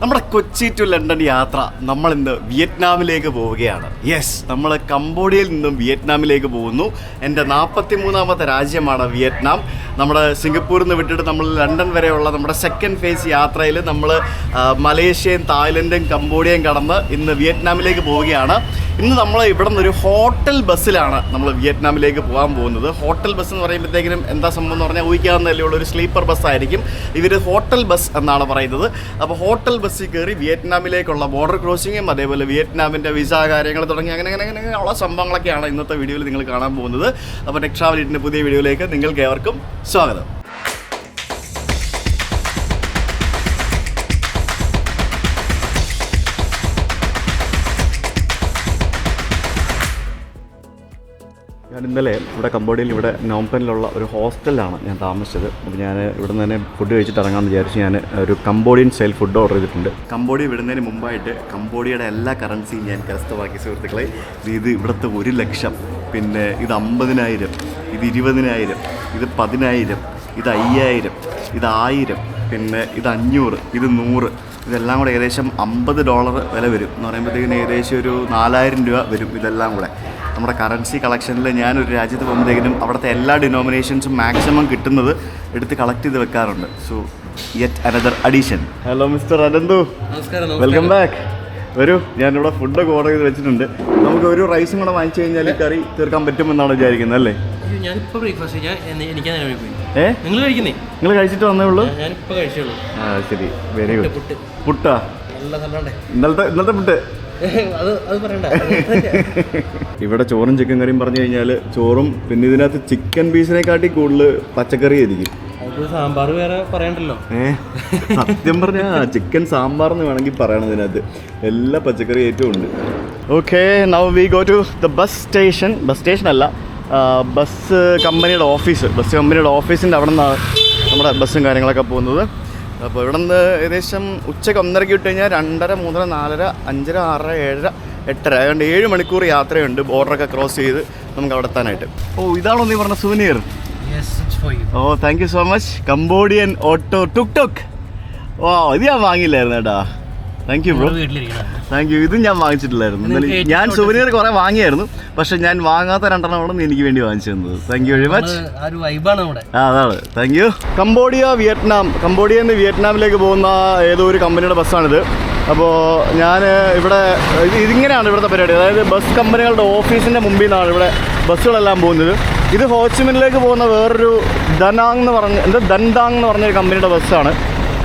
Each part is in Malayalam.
നമ്മുടെ കൊച്ചി ടു ലണ്ടൻ യാത്ര നമ്മൾ ഇന്ന് വിയറ്റ്നാമിലേക്ക് പോവുകയാണ്. യെസ്, നമ്മൾ കംബോഡിയയിൽ നിന്നും വിയറ്റ്നാമിലേക്ക് പോകുന്നു. എൻ്റെ 43ാമത്തെ രാജ്യമാണ് വിയറ്റ്നാം. നമ്മുടെ സിംഗപ്പൂരിൽ നിന്ന് വിട്ടിട്ട് നമ്മൾ ലണ്ടൻ വരെയുള്ള നമ്മുടെ സെക്കൻഡ് ഫേസ് യാത്രയിൽ നമ്മൾ മലേഷ്യയും തായ്ലൻഡും കംബോഡിയയും കടന്ന് ഇന്ന് വിയറ്റ്നാമിലേക്ക് പോവുകയാണ്. ഇന്ന് നമ്മൾ ഇവിടെ നിന്നൊരു ഹോട്ടൽ ബസ്സിലാണ് നമ്മൾ വിയറ്റ്നാമിലേക്ക് പോകാൻ പോകുന്നത്. ഹോട്ടൽ ബസ് എന്ന് പറയുമ്പോഴത്തേക്കിനും എന്താ സംഭവം എന്ന് പറഞ്ഞാൽ ഊഹിക്കാവുന്നതല്ലേ ഉള്ളൂ, ഒരു സ്ലീപ്പർ ബസ്സായിരിക്കും. ഇവർ ഹോട്ടൽ ബസ് എന്നാണ് പറയുന്നത്. അപ്പോൾ ഹോട്ടൽ ബസ്സിൽ കയറി വിയറ്റ്നാമിലേക്കുള്ള ബോർഡർ ക്രോസിങ്ങും അതേപോലെ വിയറ്റ്നാമിൻ്റെ വിസ കാര്യങ്ങൾ തുടങ്ങി അങ്ങനെയുള്ള സംഭവങ്ങളൊക്കെയാണ് ഇന്നത്തെ വീഡിയോയിൽ നിങ്ങൾ കാണാൻ പോകുന്നത്. അപ്പോൾ ടെക് ട്രാവലിൻ്റെ പുതിയ വീഡിയോയിലേക്ക് നിങ്ങൾക്ക് ഏവർക്കും സ്വാഗതം. ഞാൻ ഇന്നലെ ഇവിടെ കംബോഡിയയിൽ ഇവിടെ നോംപെനിലുള്ള ഒരു ഹോസ്റ്റലിലാണ് ഞാൻ താമസിച്ചത്. അപ്പോൾ ഞാൻ ഇവിടെ നിന്ന് തന്നെ ഫുഡ് കഴിച്ചിട്ട് ഇറങ്ങാമെന്ന് വിചാരിച്ച് ഞാൻ ഒരു കംബോഡിയൻ സ്റ്റൈൽ ഫുഡ് ഓർഡർ ചെയ്തിട്ടുണ്ട്. കംബോഡിയ വിടുന്നതിന് മുമ്പായിട്ട് കംബോഡിയയുടെ എല്ലാ കറൻസിയും ഞാൻ കരസ്ഥമാക്കി സുഹൃത്തുക്കളെ. ഇത് ഇവിടുത്തെ 1 ലക്ഷം, പിന്നെ ഇത് 50,000, ഇത് 20,000, ഇത് 10,000, ഇത് 5,000, ഇത് 1000, പിന്നെ ഇത് 500, ഇത് 100, ഇതെല്ലാം കൂടെ ഏകദേശം $50 വില വരും എന്ന് പറയുമ്പോഴത്തേക്കിന് ഏകദേശം ഒരു 4,000 രൂപ വരും ഇതെല്ലാം കൂടെ. നമ്മുടെ കറൻസി കളക്ഷനിൽ ഞാനൊരു രാജ്യത്ത് പോകുമ്പോഴത്തേക്കിനും അവിടുത്തെ എല്ലാ ഡിനോമിനേഷൻസും മാക്സിമം കിട്ടുന്നത് എടുത്ത് കളക്ട് ചെയ്ത് വെക്കാറുണ്ട്. So yet another addition. Hello mister Ananthu, welcome back. വരൂ, ഞാനിവിടെ ഫുഡൊക്കെ ഓർഡർ ചെയ്ത് വെച്ചിട്ടുണ്ട്. നമുക്ക് ഒരു റൈസും കൂടെ വാങ്ങിച്ചു കഴിഞ്ഞാൽ കറി തീർക്കാൻ പറ്റുമെന്നാണ് വിചാരിക്കുന്നത് അല്ലേ? നിങ്ങൾ കഴിച്ചിട്ട് വന്നേ ഉള്ളൂ? ആ ശരി, വെരി ഗുഡ്. പുട്ടാ? ഇന്നലത്തെ പുട്ട്. ഇവിടെ ചോറും ചിക്കൻ കറിയും പറഞ്ഞു കഴിഞ്ഞാൽ ചോറും പിന്നെ ഇതിനകത്ത് ചിക്കൻ പീസിനെക്കാട്ടി കൂടുതൽ പച്ചക്കറി ആയിരിക്കും. സാമ്പാർ വേറെ പറയണ്ടല്ലോ. സത്യം പറഞ്ഞാൽ ചിക്കൻ സാമ്പാർ എന്ന് വേണമെങ്കിൽ പറയണം. ഇതിനകത്ത് എല്ലാ പച്ചക്കറി ഏറ്റവും ഉണ്ട്. Okay, now we go to the bus station. Bus station അല്ല, ബസ് കമ്പനിയുടെ ഓഫീസിൻ്റെ അവിടെ നിന്നാണ് നമ്മുടെ ബസ്സും കാര്യങ്ങളൊക്കെ പോകുന്നത്. അപ്പോൾ ഇവിടെ നിന്ന് ഏകദേശം ഉച്ചയ്ക്ക് 1:30 വിട്ട് കഴിഞ്ഞാൽ 2:30, 3:30, 4:30, 5:30, 6:30, 7:30, 8:30 അതുകൊണ്ട് 7 മണിക്കൂർ യാത്രയുണ്ട് ബോർഡറൊക്കെ ക്രോസ് ചെയ്ത് നമുക്ക് അവിടെ എത്താനായിട്ട്. ഓ, ഇതാണോ നീ പറഞ്ഞ സുവനീർ? ഓ, thank you so much. Cambodian auto tuk tuk. ഓ, ഇത് ഞാൻ വാങ്ങിയില്ലായിരുന്നു കേട്ടാ. Thank you bro, thank you. ഇതും ഞാൻ വാങ്ങിച്ചിട്ടില്ലായിരുന്നു. ഞാൻ സുവനീർ കുറേ വാങ്ങിയായിരുന്നു, പക്ഷെ ഞാൻ വാങ്ങാത്ത 2 നീ എനിക്ക് വേണ്ടി വാങ്ങിച്ചു തന്നത്. Thank you very much. അതാണ്, താങ്ക് യു. കംബോഡിയയിൽ നിന്ന് വിയറ്റ്നാമിലേക്ക് പോകുന്ന ഏതോ ഒരു കമ്പനിയുടെ ബസ്സാണിത്. അപ്പോൾ ഞാൻ ഇവിടെ ഇതിങ്ങനെയാണ് ഇവിടുത്തെ പരിപാടി. അതായത് ബസ് കമ്പനികളുടെ ഓഫീസിൻ്റെ മുമ്പിൽ നിന്നാണ് ഇവിടെ ബസ്സുകളെല്ലാം പോകുന്നത്. ഇത് ഹോച്ചിമിനിലേക്ക് പോകുന്ന വേറൊരു ദനാങ് എന്ന് പറഞ്ഞൊരു കമ്പനിയുടെ ബസ്സാണ്.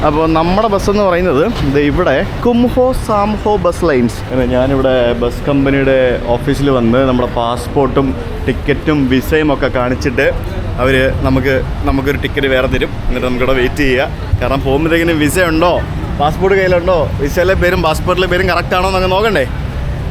അപ്പോൾ നമ്മുടെ ബസ്സെന്ന് പറയുന്നത് ഇത് ഇവിടെ കുംഹോ സാംഹോ ബസ് ലൈൻസ്. ഞാനിവിടെ ബസ് കമ്പനിയുടെ ഓഫീസിൽ വന്ന് നമ്മുടെ പാസ്പോർട്ടും ടിക്കറ്റും വിസയും ഒക്കെ കാണിച്ചിട്ട് അവർ നമുക്കൊരു ടിക്കറ്റ് വേറെ തരും. എന്നിട്ട് നമുക്കിവിടെ വെയിറ്റ് ചെയ്യുക. കാരണം പോകുമ്പോഴത്തേക്കിനും വിസ ഉണ്ടോ, പാസ്പോർട്ട് കയ്യിലുണ്ടോ, വിസയിലെ പേരും പാസ്പോർട്ടിലെ പേരും കറക്റ്റാണോ എന്നൊക്കെ നോക്കണ്ടേ.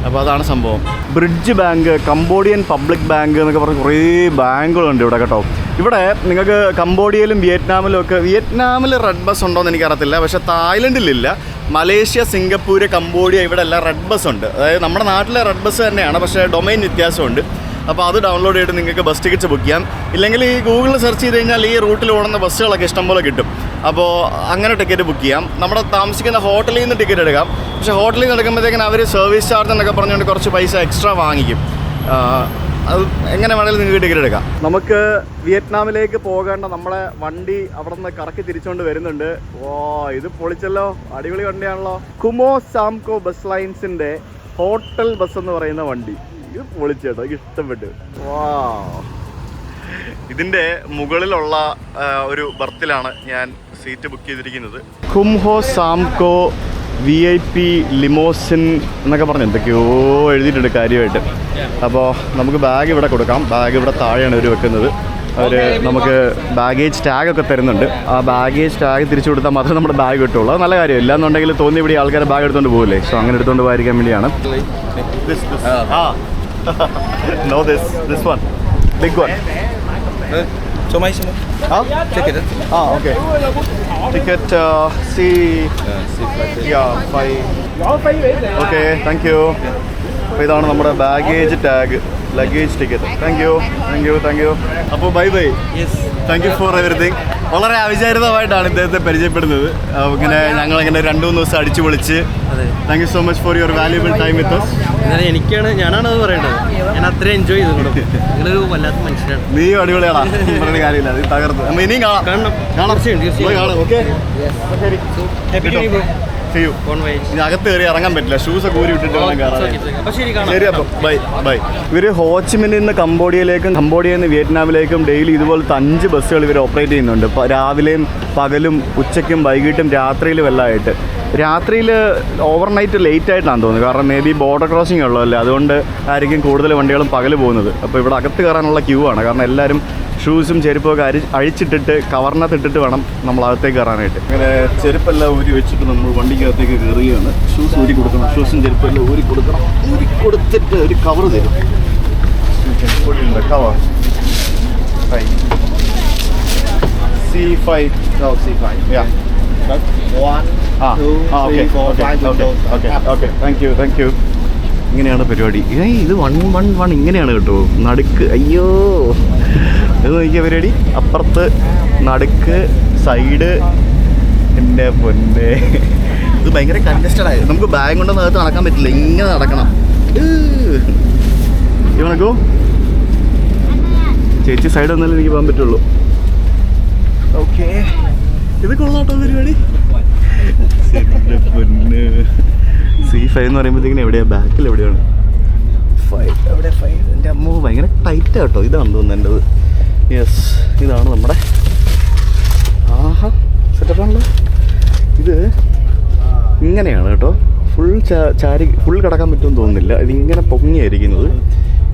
അപ്പോൾ അതാണ് സംഭവം. Bridge bank, Cambodian public bank എന്നൊക്കെ പറഞ്ഞ് കുറേ ബാങ്കുകളുണ്ട് ഇവിടെ കേട്ടോ. ഇവിടെ നിങ്ങൾക്ക് കംബോഡിയയിലും വിയറ്റ്നാമിൽ റെഡ് ബസ് ഉണ്ടോ എന്ന് എനിക്കറിയത്തില്ല, പക്ഷേ തായ്ലൻഡിലില്ല. മലേഷ്യ, സിംഗപ്പൂർ, കംബോഡിയ ഇവിടെ എല്ലാം റെഡ് ബസ് ഉണ്ട്. അതായത് നമ്മുടെ നാട്ടിലെ റെഡ് ബസ് തന്നെയാണ്, പക്ഷേ ഡൊമൈൻ വ്യത്യാസമുണ്ട്. അപ്പോൾ അത് ഡൗൺലോഡ് ചെയ്തിട്ട് നിങ്ങൾക്ക് ബസ് ടിക്കറ്റ്സ് ബുക്ക് ചെയ്യാം. ഇല്ലെങ്കിൽ ഈ ഗൂഗിളിൽ സെർച്ച് ചെയ്ത് കഴിഞ്ഞാൽ ഈ റൂട്ടിൽ ഓടുന്ന ബസ്സുകളൊക്കെ ഇഷ്ടംപോലെ കിട്ടും. അപ്പോൾ അങ്ങനെ ടിക്കറ്റ് ബുക്ക് ചെയ്യാം. നമ്മുടെ താമസിക്കുന്ന ഹോട്ടലിൽ നിന്ന് ടിക്കറ്റ് എടുക്കാം. പക്ഷേ ഹോട്ടലിൽ നിന്ന് എടുക്കുമ്പോഴത്തേക്കിനും അവർ സർവീസ് ചാർജ് എന്നൊക്കെ പറഞ്ഞുകൊണ്ട് കുറച്ച് പൈസ എക്സ്ട്രാ വാങ്ങിക്കും. അത് എങ്ങനെ വേണമെങ്കിലും നിങ്ങൾക്ക് ടിക്കറ്റ് എടുക്കാം. നമുക്ക് വിയറ്റ്നാമിലേക്ക് പോകേണ്ട നമ്മളെ വണ്ടി അവിടെ നിന്ന് കറക്കി തിരിച്ചുകൊണ്ട് വരുന്നുണ്ട്. ഓ, ഇത് പൊളിച്ചല്ലോ, അടിപൊളി വണ്ടിയാണല്ലോ. കുമോ സാംകോ ബസ് ലൈൻസിൻ്റെ ഹോട്ടൽ ബസ് എന്ന് പറയുന്ന വണ്ടി. ഇത് പൊളിച്ചേട്ടോ, എനിക്ക് ഇഷ്ടപ്പെട്ടു. വാ, ഇതിൻ്റെ മുകളിലുള്ള ഒരു ബർത്തിലാണ് ഞാൻ സീറ്റ് ബുക്ക് ചെയ്തിരിക്കുന്നത്. കുംഹോ സാംകോ VIP ലിമോസിൻ എന്നൊക്കെ പറഞ്ഞ് എന്തൊക്കെയോ എഴുതിയിട്ടുണ്ട് കാര്യമായിട്ട്. അപ്പോൾ നമുക്ക് ബാഗ് ഇവിടെ കൊടുക്കാം. ബാഗ് ഇവിടെ താഴെയാണ് ഇവർ വെക്കുന്നത്. അവർ നമുക്ക് ബാഗേജ് ടാഗൊക്കെ തരുന്നുണ്ട്. ആ ബാഗേജ് ടാഗ് തിരിച്ചു കൊടുത്താൽ മാത്രമേ നമ്മുടെ ബാഗ് കിട്ടുള്ളൂ. അത് നല്ല കാര്യം. ഇല്ലാന്നുണ്ടെങ്കിൽ തോന്നി ഇവിടെ ആൾക്കാർ ബാഗ് എടുത്തുകൊണ്ട് പോകില്ലേ. സോ അങ്ങനെ എടുത്തുകൊണ്ട് പോയിരിക്കാൻ വേണ്ടിയാണ്. No, this one, big one. So my simo? Ticket. Okay. Ticket C. Yeah, 5. Okay, thank you. അപ്പോൾ ഇതാണ് നമ്മുടെ baggage tag. Luggage ticket. Thank you. അപ്പോൾ bye. Thank you for everything. വളരെ അവിചാരിതമായിട്ടാണ് ഇദ്ദേഹത്തെ പരിചയപ്പെടുന്നത്. ഇങ്ങനെ ഞങ്ങളിങ്ങനെ 2-3 ദിവസം അടിച്ചു പൊളിച്ച്. Thank you so much for your valuable time with us. ഞാനാണ് അത് പറയേണ്ടത്. ഞാൻ അത്രയും എൻജോയ് ചെയ്തു. നിങ്ങളൊരു വല്ലാത്ത മനുഷ്യനാണ്. നീ അടിപൊളിയാണോ? പറഞ്ഞ കാര്യമില്ല, നീ തകർത്ത്. നമ്മൾ ഇനിയും കാണാം. ഓക്കെ, ഇനി അകത്ത് കയറി ഇറങ്ങാൻ പറ്റില്ല, ഷൂസ് ഒക്കെ ഊരി വിട്ടിട്ട് വേണം കയറാൻ. ശരി, അപ്പം ബൈ. ഇവർ ഹോച്ചിമിനിൽ നിന്ന് കംബോഡിയയിലേക്കും കംബോഡിയയിൽ നിന്ന് വിയറ്റ്നാമിലേക്കും ഡെയിലി ഇതുപോലത്തെ 5 ബസ്സുകൾ ഇവർ ഓപ്പറേറ്റ് ചെയ്യുന്നുണ്ട്. രാവിലെയും പകലും ഉച്ചയ്ക്കും വൈകിട്ടും രാത്രിയിലും എല്ലാം ആയിട്ട്. രാത്രിയിൽ ഓവർനൈറ്റ് ലേറ്റ് ആയിട്ടാണ് തോന്നുന്നത്. കാരണം മേ ബി ബോർഡർ ക്രോസിംഗ് ഉള്ളതല്ലേ, അതുകൊണ്ട് ആയിരിക്കും കൂടുതൽ വണ്ടികളും പകൽ പോകുന്നത്. അപ്പോൾ ഇവിടെ അകത്ത് കയറാനുള്ള ക്യൂ ആണ്. കാരണം എല്ലാവരും ഷൂസും ചെരുപ്പൊക്കെ അഴിച്ചിട്ടിട്ട് കവറിനകത്തിട്ടിട്ട് വേണം നമ്മൾ അകത്തേക്ക് കയറാനായിട്ട്. അങ്ങനെ ചെരുപ്പെല്ലാം ഊരി വെച്ചിട്ട് നമ്മൾ വണ്ടിക്കകത്തേക്ക് കയറുകയാണ്. ഷൂസ് ഊരി കൊടുക്കണം, ഷൂസും ചെരുപ്പെല്ലാം ഊരി കൊടുക്കണം. ഊരി കൊടുത്തിട്ട് ഒരു കവർ തരും. Cover C5. No, C5. Yeah. One, two, three, four, five windows. Okay. Thank you. ഇങ്ങനെയാണ് പരിപാടി. ഇത് 111 ഇങ്ങനെയാണ് കേട്ടോ. നടുക്ക്, അയ്യോ ഇത് നോക്കിയ പരിപാടി. അപ്പുറത്ത് നടുക്ക്, സൈഡ്. എൻ്റെ പൊന്നെ, ഇത് ഭയങ്കര കൺജസ്റ്റഡ് ആയി. നമുക്ക് ബാഗ് കൊണ്ടൊന്നും അകത്ത് നടക്കാൻ പറ്റില്ല, ഇങ്ങനെ നടക്കണം. ഇവനക്കോ ചേച്ചി സൈഡ് വന്നാലും എനിക്ക് പോകാൻ പറ്റുള്ളൂ. ഓക്കെ, ഇത് കൊള്ളാട്ടോ പരിപാടി. പൊന്ന് C5 എന്ന് പറയുമ്പോഴത്തേക്കിനും എവിടെയാണ്? ബാക്കിൽ എവിടെയാണ് 5? എവിടെ 5? എൻ്റെ അമ്മ ഭയങ്കര ടൈറ്റ് കേട്ടോ. ഇതാണ് തോന്നുന്നത് എൻ്റെത്. യെസ്, ഇതാണ് നമ്മുടെ. ആഹാ, സെറ്റപ്പാണല്ലോ. ഇത് ഇങ്ങനെയാണ് കേട്ടോ. ഫുൾ കിടക്കാൻ പറ്റുമെന്ന് തോന്നുന്നില്ല. ഇതിങ്ങനെ പൊങ്ങിയായിരിക്കുന്നത്.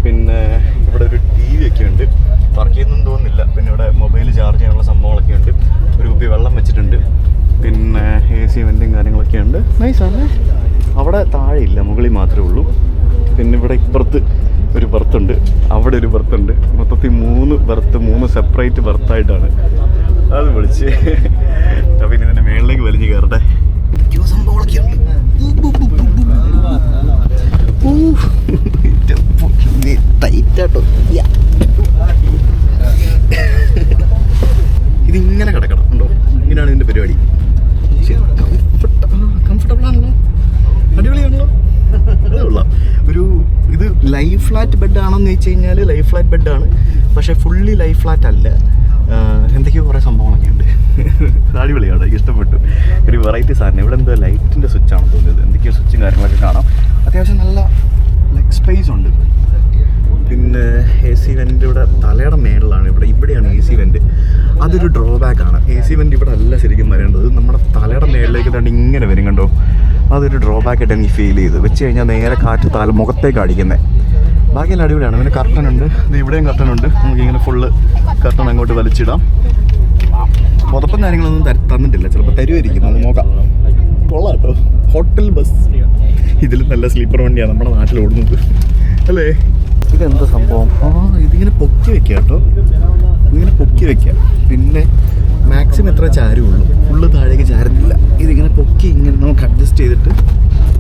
പിന്നെ ഇവിടെ ഒരു TV ഒക്കെ ഉണ്ട്. വർക്ക് ചെയ്യുന്നൊന്നും തോന്നുന്നില്ല. പിന്നെ ഇവിടെ മൊബൈൽ ചാർജ് ചെയ്യാനുള്ള സംഭവങ്ങളൊക്കെ ഉണ്ട്. ഒരു കുപ്പി വെള്ളം വെച്ചിട്ടുണ്ട്. പിന്നെ AC വെൻറ്റും കാര്യങ്ങളൊക്കെ ഉണ്ട്. നൈസാണ്. അവിടെ താഴെ ഇല്ല, മുകളിൽ മാത്രമേ ഉള്ളൂ. പിന്നെ ഇവിടെ ഇപ്പുറത്ത് ഒരു ബർത്തുണ്ട്, അവിടെ ഒരു ബർത്തുണ്ട്. മൊത്തത്തിൽ 3 ബർത്ത്, 3 സെപ്പറേറ്റ് ബർത്തായിട്ടാണ്. അത് വിളിച്ച് അപ്പം ഇനി ഇതിൻ്റെ മേളിലേക്ക് വലിഞ്ഞ് കയറട്ടെ. സംഭവങ്ങളൊക്കെ ഉണ്ട്. ടൈറ്റാട്ടോ. ഇതിങ്ങനെ കിടക്കണം ഉണ്ടോ? ഇങ്ങനെയാണ് ഇതിൻ്റെ പരിപാടി. കംഫർട്ടബിൾ ആണല്ലോ, അടിപൊളിയാണല്ലോ. അതുള്ള ഇത് ലൈഫ് ഫ്ലാറ്റ് ബെഡ് ആണെന്ന് ചോദിച്ചു കഴിഞ്ഞാൽ ലൈഫ് ഫ്ലാറ്റ് ബെഡാണ്. പക്ഷേ ഫുള്ളി ലൈഫ് ഫ്ലാറ്റ് അല്ല. എന്തൊക്കെയോ കുറേ സംഭവങ്ങളൊക്കെ ഉണ്ട്. അടിപൊളിയാണ്, എനിക്ക് ഇഷ്ടപ്പെട്ടു. ഒരു വെറൈറ്റി സാധനം. ഇവിടെ എന്തോ ലൈറ്റിൻ്റെ സ്വിച്ചാണെന്ന് തോന്നിയത്. എന്തൊക്കെയോ സ്വിച്ചും കാര്യങ്ങളൊക്കെ കാണാം. അത്യാവശ്യം നല്ല ലെഗ് സ്പേസ് ഉണ്ട്. പിന്നെ AC വെൻ്റ് ഇവിടെ തലയുടെ മേളിലാണ്. ഇവിടെയാണ് AC വെൻ്റ്. അതൊരു ഡ്രോബാക്കാണ്. AC വെൻ്റ് ഇവിടെ അല്ല ശരിക്കും വരേണ്ടത്. നമ്മുടെ തലയുടെ മേളിലേക്ക് തന്നെ ഇങ്ങനെ വരും കണ്ടോ. അതൊരു ഡ്രോബാക്കായിട്ട് എനിക്ക് ഫീൽ ചെയ്തു. വെച്ച് കഴിഞ്ഞാൽ നേരെ കാറ്റ് മുഖത്തേക്ക് അടിക്കുന്നത്. ബാക്കിയെല്ലാം അടിപൊളിയാണ്. പിന്നെ കർട്ടൻ ഉണ്ട്, ഇത് ഇവിടെയും കർട്ടൻ ഉണ്ട്. നമുക്കിങ്ങനെ ഫുള്ള് കർട്ടൻ അങ്ങോട്ട് വലിച്ചിടാം. പുതപ്പും കാര്യങ്ങളൊന്നും തന്നിട്ടില്ല, ചിലപ്പോൾ തരുമായിരിക്കും, നമുക്ക് നോക്കാം. കൊള്ളാം കേട്ടോ. Hotel bus. ഇതിൽ നല്ല സ്ലീപ്പർ വണ്ടിയാണ് നമ്മുടെ നാട്ടിൽ ഓടുന്നത് അല്ലേ. ഇതെന്താ സംഭവം? ഇതിങ്ങനെ പൊക്കി വെക്കുക കേട്ടോ. ഇങ്ങനെ പൊക്കി വെക്കാം. പിന്നെ മാക്സിമം എത്ര ചാരുള്ളൂ, ഫുള്ള് താഴേക്ക് ചാരുന്നില്ല. ഇതിങ്ങനെ പൊക്കി ഇങ്ങനെ നമുക്ക് അഡ്ജസ്റ്റ് ചെയ്തിട്ട്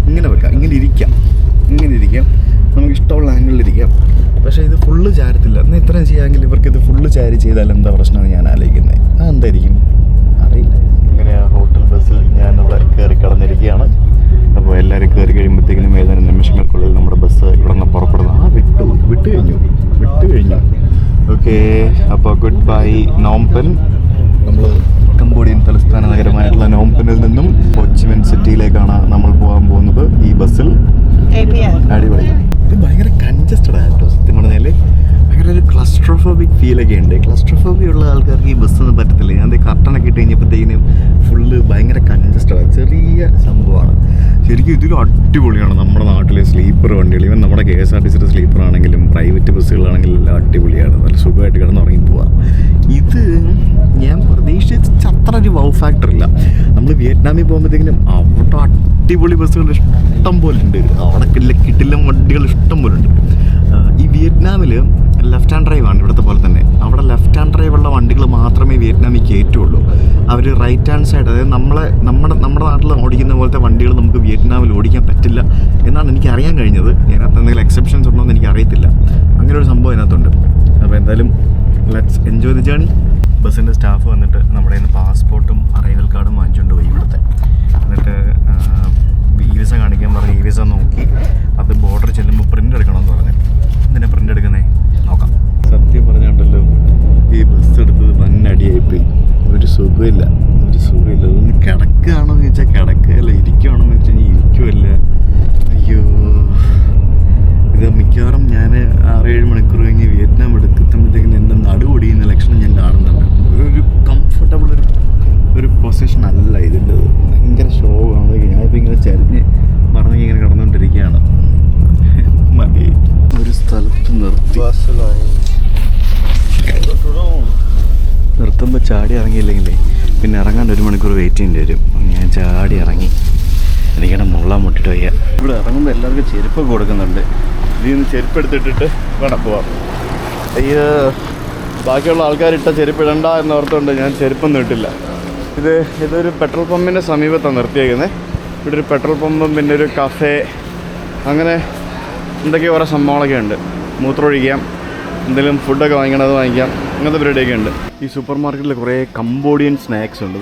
ഇങ്ങനെ വെക്കാം. ഇങ്ങനെ ഇരിക്കാം. നമുക്ക് ഇഷ്ടമുള്ള ആംഗിളിലിരിക്കാം. പക്ഷേ ഇത് ഫുള്ള് ചാരത്തില്ല. എന്നാൽ ഇത്രയും ചെയ്യാമെങ്കിൽ ഇവർക്ക് ഇത് ഫുള്ള് ചാരി ചെയ്താൽ എന്താ പ്രശ്നമാണ് ഞാൻ ആലോചിക്കുന്നത്. എന്തായിരിക്കും അറിയില്ല. ഇങ്ങനെ ഹോട്ടൽ ബസ്സിൽ ഞാനിവിടെ കയറി കിടന്നിരിക്കുകയാണ്. അപ്പോൾ എല്ലാവരും കയറി കഴിയുമ്പോഴത്തേക്കിനും ഏതാനും നിമിഷങ്ങൾക്കുള്ളിൽ നമ്മുടെ ബസ് ഇവിടെ നിന്ന് പുറപ്പെടുന്നു. വിട്ടു കഴിഞ്ഞു. ഓക്കെ, അപ്പോൾ ഗുഡ് ബൈ നോംപെൻ. നമ്മൾ കംബോഡിയൻ തലസ്ഥാന നഗരമായിട്ടുള്ള നോംപെനിൽ നിന്നും ഹോച്ചിമിൻ സിറ്റിയിലേക്കാണ് നമ്മൾ പോകാൻ പോകുന്നത് ഈ ബസ്സിൽ. അടിപൊളി. ഇത് ഭയങ്കര കൺജസ്റ്റഡ് ആയിട്ടോ സത്യം പറഞ്ഞാൽ. ഭയങ്കര ഒരു ക്ലസ്ട്രോഫോബിക് ഫീലൊക്കെ ഉണ്ട്. ക്ലസ്ട്രോഫോബിയ ഉള്ള ആൾക്കാർക്ക് ഈ ബസ്സൊന്നും പറ്റത്തില്ല. ഞാൻ കർട്ടനൊക്കെ ഇട്ട് കഴിഞ്ഞപ്പോഴത്തേക്കിനും ഫുള്ള് ഭയങ്കര കൺജസ്റ്റഡാണ്. ചെറിയ സംഭവമാണ് ശരിക്കും. ഇതൊരു അടിപൊളിയാണ്. നമ്മുടെ നാട്ടിലെ സ്ലീപ്പർ വണ്ടികൾ, ഈവൻ നമ്മുടെ KSRTCയുടെ സ്ലീപ്പർ ആണെങ്കിലും പ്രൈവറ്റ് ബസ്സുകളാണെങ്കിലും എല്ലാം അടിപൊളിയാണ്. നല്ല സുഖമായിട്ട് കിടന്ന് ഉറങ്ങി പോവാം. ഇത് ഞാൻ പ്രതീക്ഷിച്ച അത്ര ഒരു വൗ ഫാക്ടർ ഇല്ല. നമ്മൾ വിയറ്റ്നാമിൽ പോകുമ്പോഴത്തേക്കിനും അവിടെ അടിപൊളി ബസ്സുകൾ ഇഷ്ടം പോലെ ഉണ്ട്. അവിടെ കിട്ടില്ല വണ്ടികൾ ഇഷ്ടം പോലെ ഉണ്ട്. ഈ വിയറ്റ്നാമിൽ ലെഫ്റ്റ് ഹാൻഡ് ഡ്രൈവ് ആണ് ഇവിടുത്തെ പോലെ തന്നെ. അവിടെ ലെഫ്റ്റ് ഹാൻഡ് ഡ്രൈവ് ഉള്ള വണ്ടികൾ മാത്രമേ വിയറ്റ്നാമിൽ കയറ്റുള്ളൂ. അവർ റൈറ്റ് ഹാൻഡ് സൈഡ്, അതായത് നമ്മുടെ നാട്ടിൽ ഓടിക്കുന്ന പോലത്തെ വണ്ടികൾ നമുക്ക് വിയറ്റ്നാമിൽ ഓടിക്കാൻ പറ്റില്ല എന്നാണ് എനിക്ക് അറിയാൻ കഴിഞ്ഞത്. അതിനകത്ത് എന്തെങ്കിലും എക്സെപ്ഷൻസ് ഉണ്ടോ എന്ന് എനിക്ക് അറിയത്തില്ല. അങ്ങനെ ഒരു സംഭവം ഇതിനകത്തുണ്ട്. അപ്പോൾ എന്തായാലും ലെറ്റ്സ് എൻജോയ് ദി ജേണി. ബസ്സിൻ്റെ സ്റ്റാഫ് വന്നിട്ട് നമ്മുടെ കയ്യിൽ നിന്ന് പാസ്പോർട്ടും അറൈവൽ കാർഡും വാങ്ങിച്ചുകൊണ്ട് പോയി ഇവിടുത്തെ. എന്നിട്ട് ഇ വിസ കാണിക്കാൻ പറഞ്ഞ് ഇ വിസ നോക്കി അത് ബോർഡർ ചെല്ലുമ്പോൾ പ്രിൻ്റ് എടുക്കണമെന്ന് പറഞ്ഞു. എന്തിനാ പ്രിൻ്റ് എടുക്കുന്നേ നോക്കാം. സത്യം പറഞ്ഞുണ്ടല്ലോ, ഈ ബസ് എടുത്തത് വന്നടിയായിപ്പോയി. ഒരു സുഖമില്ല. ഒന്ന് കിടക്കുകയാണോ എന്ന് ചോദിച്ചാൽ കിടക്കുകയല്ല, ഇരിക്കുകയാണോ എന്ന് വെച്ച് കഴിഞ്ഞാൽ ഇരിക്കുമല്ല. അയ്യോ, ഇത് മിക്കവാറും ഞാൻ 6-7 മണിക്കൂർ കഴിഞ്ഞ് വിയറ്റ്നാം എടുക്കുമ്പോഴത്തേക്കിന് എൻ്റെ നടുപൊടിയുന്ന ലക്ഷണം ഞാൻ കാണുന്നുണ്ട്. ഒരു കംഫർട്ടബിൾ ഒരു പൊസിഷൻ അല്ല ഇതിൻ്റെ. ഭയങ്കര ഷോകാണ്. ഞാനിപ്പോൾ ഇങ്ങനെ ചരിഞ്ഞ് മറന്ന് ഇങ്ങനെ കിടന്നുകൊണ്ടിരിക്കുകയാണ്. മതി ഒരു സ്ഥലത്ത് നിർത്തുമ്പോൾ ചാടി ഇറങ്ങിയില്ലെങ്കിലേ പിന്നെ ഇറങ്ങാൻ 1 മണിക്കൂർ വെയിറ്റ് ചെയ്യേണ്ടി വരും. ഞാൻ ചാടി ഇറങ്ങി. എനിക്കിവിടെ മുള്ളാൻ മുട്ടിട്ട് വയ്യ. ഇവിടെ ഇറങ്ങുമ്പോൾ എല്ലാവർക്കും ചെരുപ്പൊക്കെ കൊടുക്കുന്നുണ്ട്. ഇതിൽ നിന്ന് ചെരുപ്പ് എടുത്തിട്ടിട്ട് വേണം പോവാം. അയ്യോ, ബാക്കിയുള്ള ആൾക്കാരിട്ട ചെരുപ്പ് ഇടണ്ട എന്നോർത്തുകൊണ്ട് ഞാൻ ചെരുപ്പൊന്നും ഇട്ടില്ല. ഇതൊരു പെട്രോൾ പമ്പിൻ്റെ സമീപത്താണ് നിർത്തിയേക്കുന്നത്. ഇവിടെ ഒരു പെട്രോൾ പമ്പും പിന്നെ ഒരു കഫേ, അങ്ങനെ എന്തൊക്കെയോ ഓരോ സംഭവങ്ങളൊക്കെ ഉണ്ട്. മൂത്രമൊഴിക്കാം, എന്തെങ്കിലും ഫുഡൊക്കെ വാങ്ങിക്കണം, അത് വാങ്ങിക്കാം, അങ്ങനത്തെ പരിപാടിയൊക്കെ ഉണ്ട്. ഈ സൂപ്പർ മാർക്കറ്റിൽ കുറേ കംബോഡിയൻ സ്നാക്സ് ഉണ്ട്.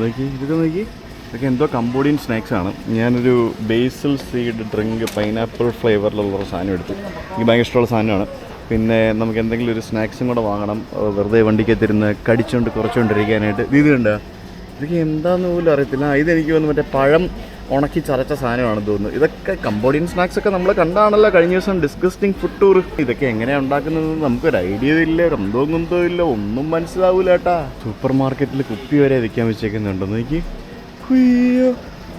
ഇതൊക്കെ എന്തോ കംബോഡിയൻ സ്നാക്സാണ്. ഞാനൊരു ബേസിൽ സീഡ് ഡ്രിങ്ക് പൈനാപ്പിൾ ഫ്ലേവറിലുള്ളൊരു സാധനം എടുത്തു. എനിക്ക് ഭയങ്കര ഇഷ്ടമുള്ള സാധനമാണ്. പിന്നെ നമുക്ക് എന്തെങ്കിലും ഒരു സ്നാക്സും കൂടെ വാങ്ങണം, വെറുതെ വണ്ടിക്കകത്തിരുന്ന് കടിച്ചുകൊണ്ട് കുറച്ചുകൊണ്ടിരിക്കാനായിട്ട്. ഇത് കണ്ടോ, ഇതൊക്കെ എന്താണെന്ന് പോലും അറിയത്തില്ല. ഇതെനിക്ക് തോന്നുന്നു മറ്റേ പഴം ഉണക്കി ചതച്ച സാധനമാണെന്ന് തോന്നുന്നു. ഇതൊക്കെ കംബോഡിയൻ സ്നാക്സൊക്കെ നമ്മൾ കണ്ടാണല്ലോ കഴിഞ്ഞ ദിവസം ഡിസ്കസ്റ്റിംഗ് ഫുഡ് ടൂർ. ഇതൊക്കെ എങ്ങനെയാണ് ഉണ്ടാക്കുന്നത് നമുക്കൊരു ഐഡിയ ഇല്ല, കുന്തോ ഇല്ല, ഒന്നും മനസ്സിലാവൂല കേട്ടാ. സൂപ്പർ മാർക്കറ്റിൽ കുപ്പി വരെ വിൽക്കാൻ വെച്ചേക്കുന്നുണ്ടെന്ന് എനിക്ക്. അയ്യോ,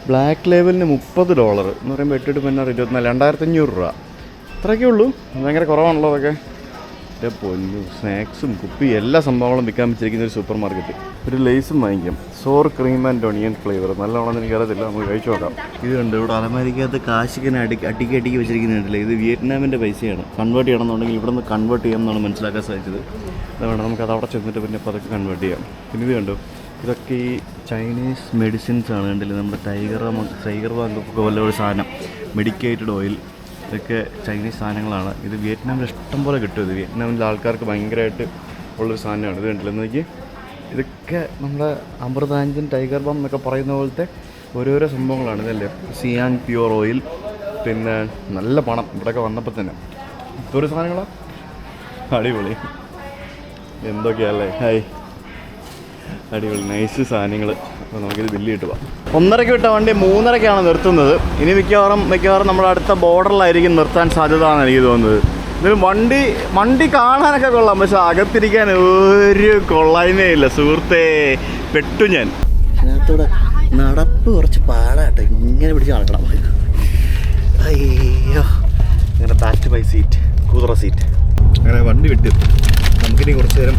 ബ്ലാക്ക് ലേബലിന് $30 എന്ന് പറയുമ്പോൾ 8 16 24 2500 രൂപ. അത്രയൊക്കെ ഉള്ളൂ. ഭയങ്കര കുറവാണല്ലോ അതൊക്കെ. പൊന്നു, സ്നാക്സും കുപ്പി എല്ലാ സംഭവങ്ങളും വിൽക്കാൻ വെച്ചിരിക്കുന്ന ഒരു സൂപ്പർ മാർക്കറ്റ്. ഒരു ലേസും വാങ്ങിക്കാം, സോർ ക്രീം ആൻഡ് ഒണിയൻ ഫ്ലേവർ. നല്ലതാണെന്ന് എനിക്കറിയത്തില്ല, നമുക്ക് കഴിച്ചു നോക്കാം. ഇത് കണ്ട് ഇവിടെ അലമാരിക്കകത്ത് കാശിങ്ങനെ അടിക്കി വെച്ചിരിക്കുന്നുണ്ടല്ലേ. ഇത് വിയറ്റ്നാമിൻ്റെ പൈസയാണ്. കൺവേർട്ട് ചെയ്യണമെന്നുണ്ടെങ്കിൽ ഇവിടെ നിന്ന് കൺവേർട്ട് ചെയ്യാമെന്നാണ് മനസ്സിലാക്കാൻ സാധിച്ചത്. അതുകൊണ്ട് നമുക്കത് അവിടെ ചെന്നിട്ട് പിന്നെ അപ്പോൾ അതൊക്കെ കൺവേർട്ട് ചെയ്യാം. പിന്നെ ഇത് കണ്ടു, ഇതൊക്കെ ഈ ചൈനീസ് മെഡിസിൻസ് ആണ്. കണ്ടില്ലേ, നമ്മുടെ ടൈഗർ ബാങ്കൊക്കെ പോലെ ഒരു സാധനം, മെഡിക്കേറ്റഡ് ഓയിൽ. ഇതൊക്കെ ചൈനീസ് സാധനങ്ങളാണ്. ഇത് വിയറ്റ്നാമിൽ ഇഷ്ടം പോലെ കിട്ടും. ഇത് വിയറ്റ്നാമിലെ ആൾക്കാർക്ക് ഭയങ്കരമായിട്ട് ഉള്ളൊരു സാധനമാണ്. ഇത് കണ്ടില്ല നോക്കി, ഇതൊക്കെ നമ്മുടെ അമൃതാഞ്ജൻ, ടൈഗർ ബാം എന്നൊക്കെ പറയുന്ന പോലത്തെ ഓരോരോ സംഭവങ്ങളാണ്. ഇതല്ലേ സിയാങ് പ്യൂർ ഓയിൽ. പിന്നെ നല്ല പണം ഇവിടെയൊക്കെ വന്നപ്പോൾ തന്നെ. ഇതൊരു സാധനങ്ങളാണ്, അടിപൊളി. എന്തൊക്കെയല്ലേ, ഹായ്, അടിപൊളി നൈസ് സാധനങ്ങൾ. അപ്പോൾ നമുക്കിത് ബില്ല് കിട്ടുക. 1:30 വിട്ട വണ്ടി 3:30 നിർത്തുന്നത്. ഇനി മിക്കവാറും നമ്മുടെ അടുത്ത ബോർഡറിലായിരിക്കും നിർത്താൻ സാധ്യത എന്നാണ് എനിക്ക് തോന്നുന്നത്. ഇതിൽ വണ്ടി കാണാനൊക്കെ കൊള്ളാം, പക്ഷെ അകത്തിരിക്കാൻ ഒരു കൊള്ളായ്മേ ഇല്ല സുഹൃത്തേ. പെട്ടു ഞാൻ. അതിനകത്തൂടെ നടപ്പ് കുറച്ച് പാടാട്ടോ, ഇങ്ങനെ പിടിച്ച് നടക്കണം. അയ്യോ, ഇങ്ങനെ ബാക്ക് ബൈ സീറ്റ്, കൂതറ സീറ്റ്. അങ്ങനെ വണ്ടി വിട്ട് നമുക്കിനി കുറച്ച് നേരം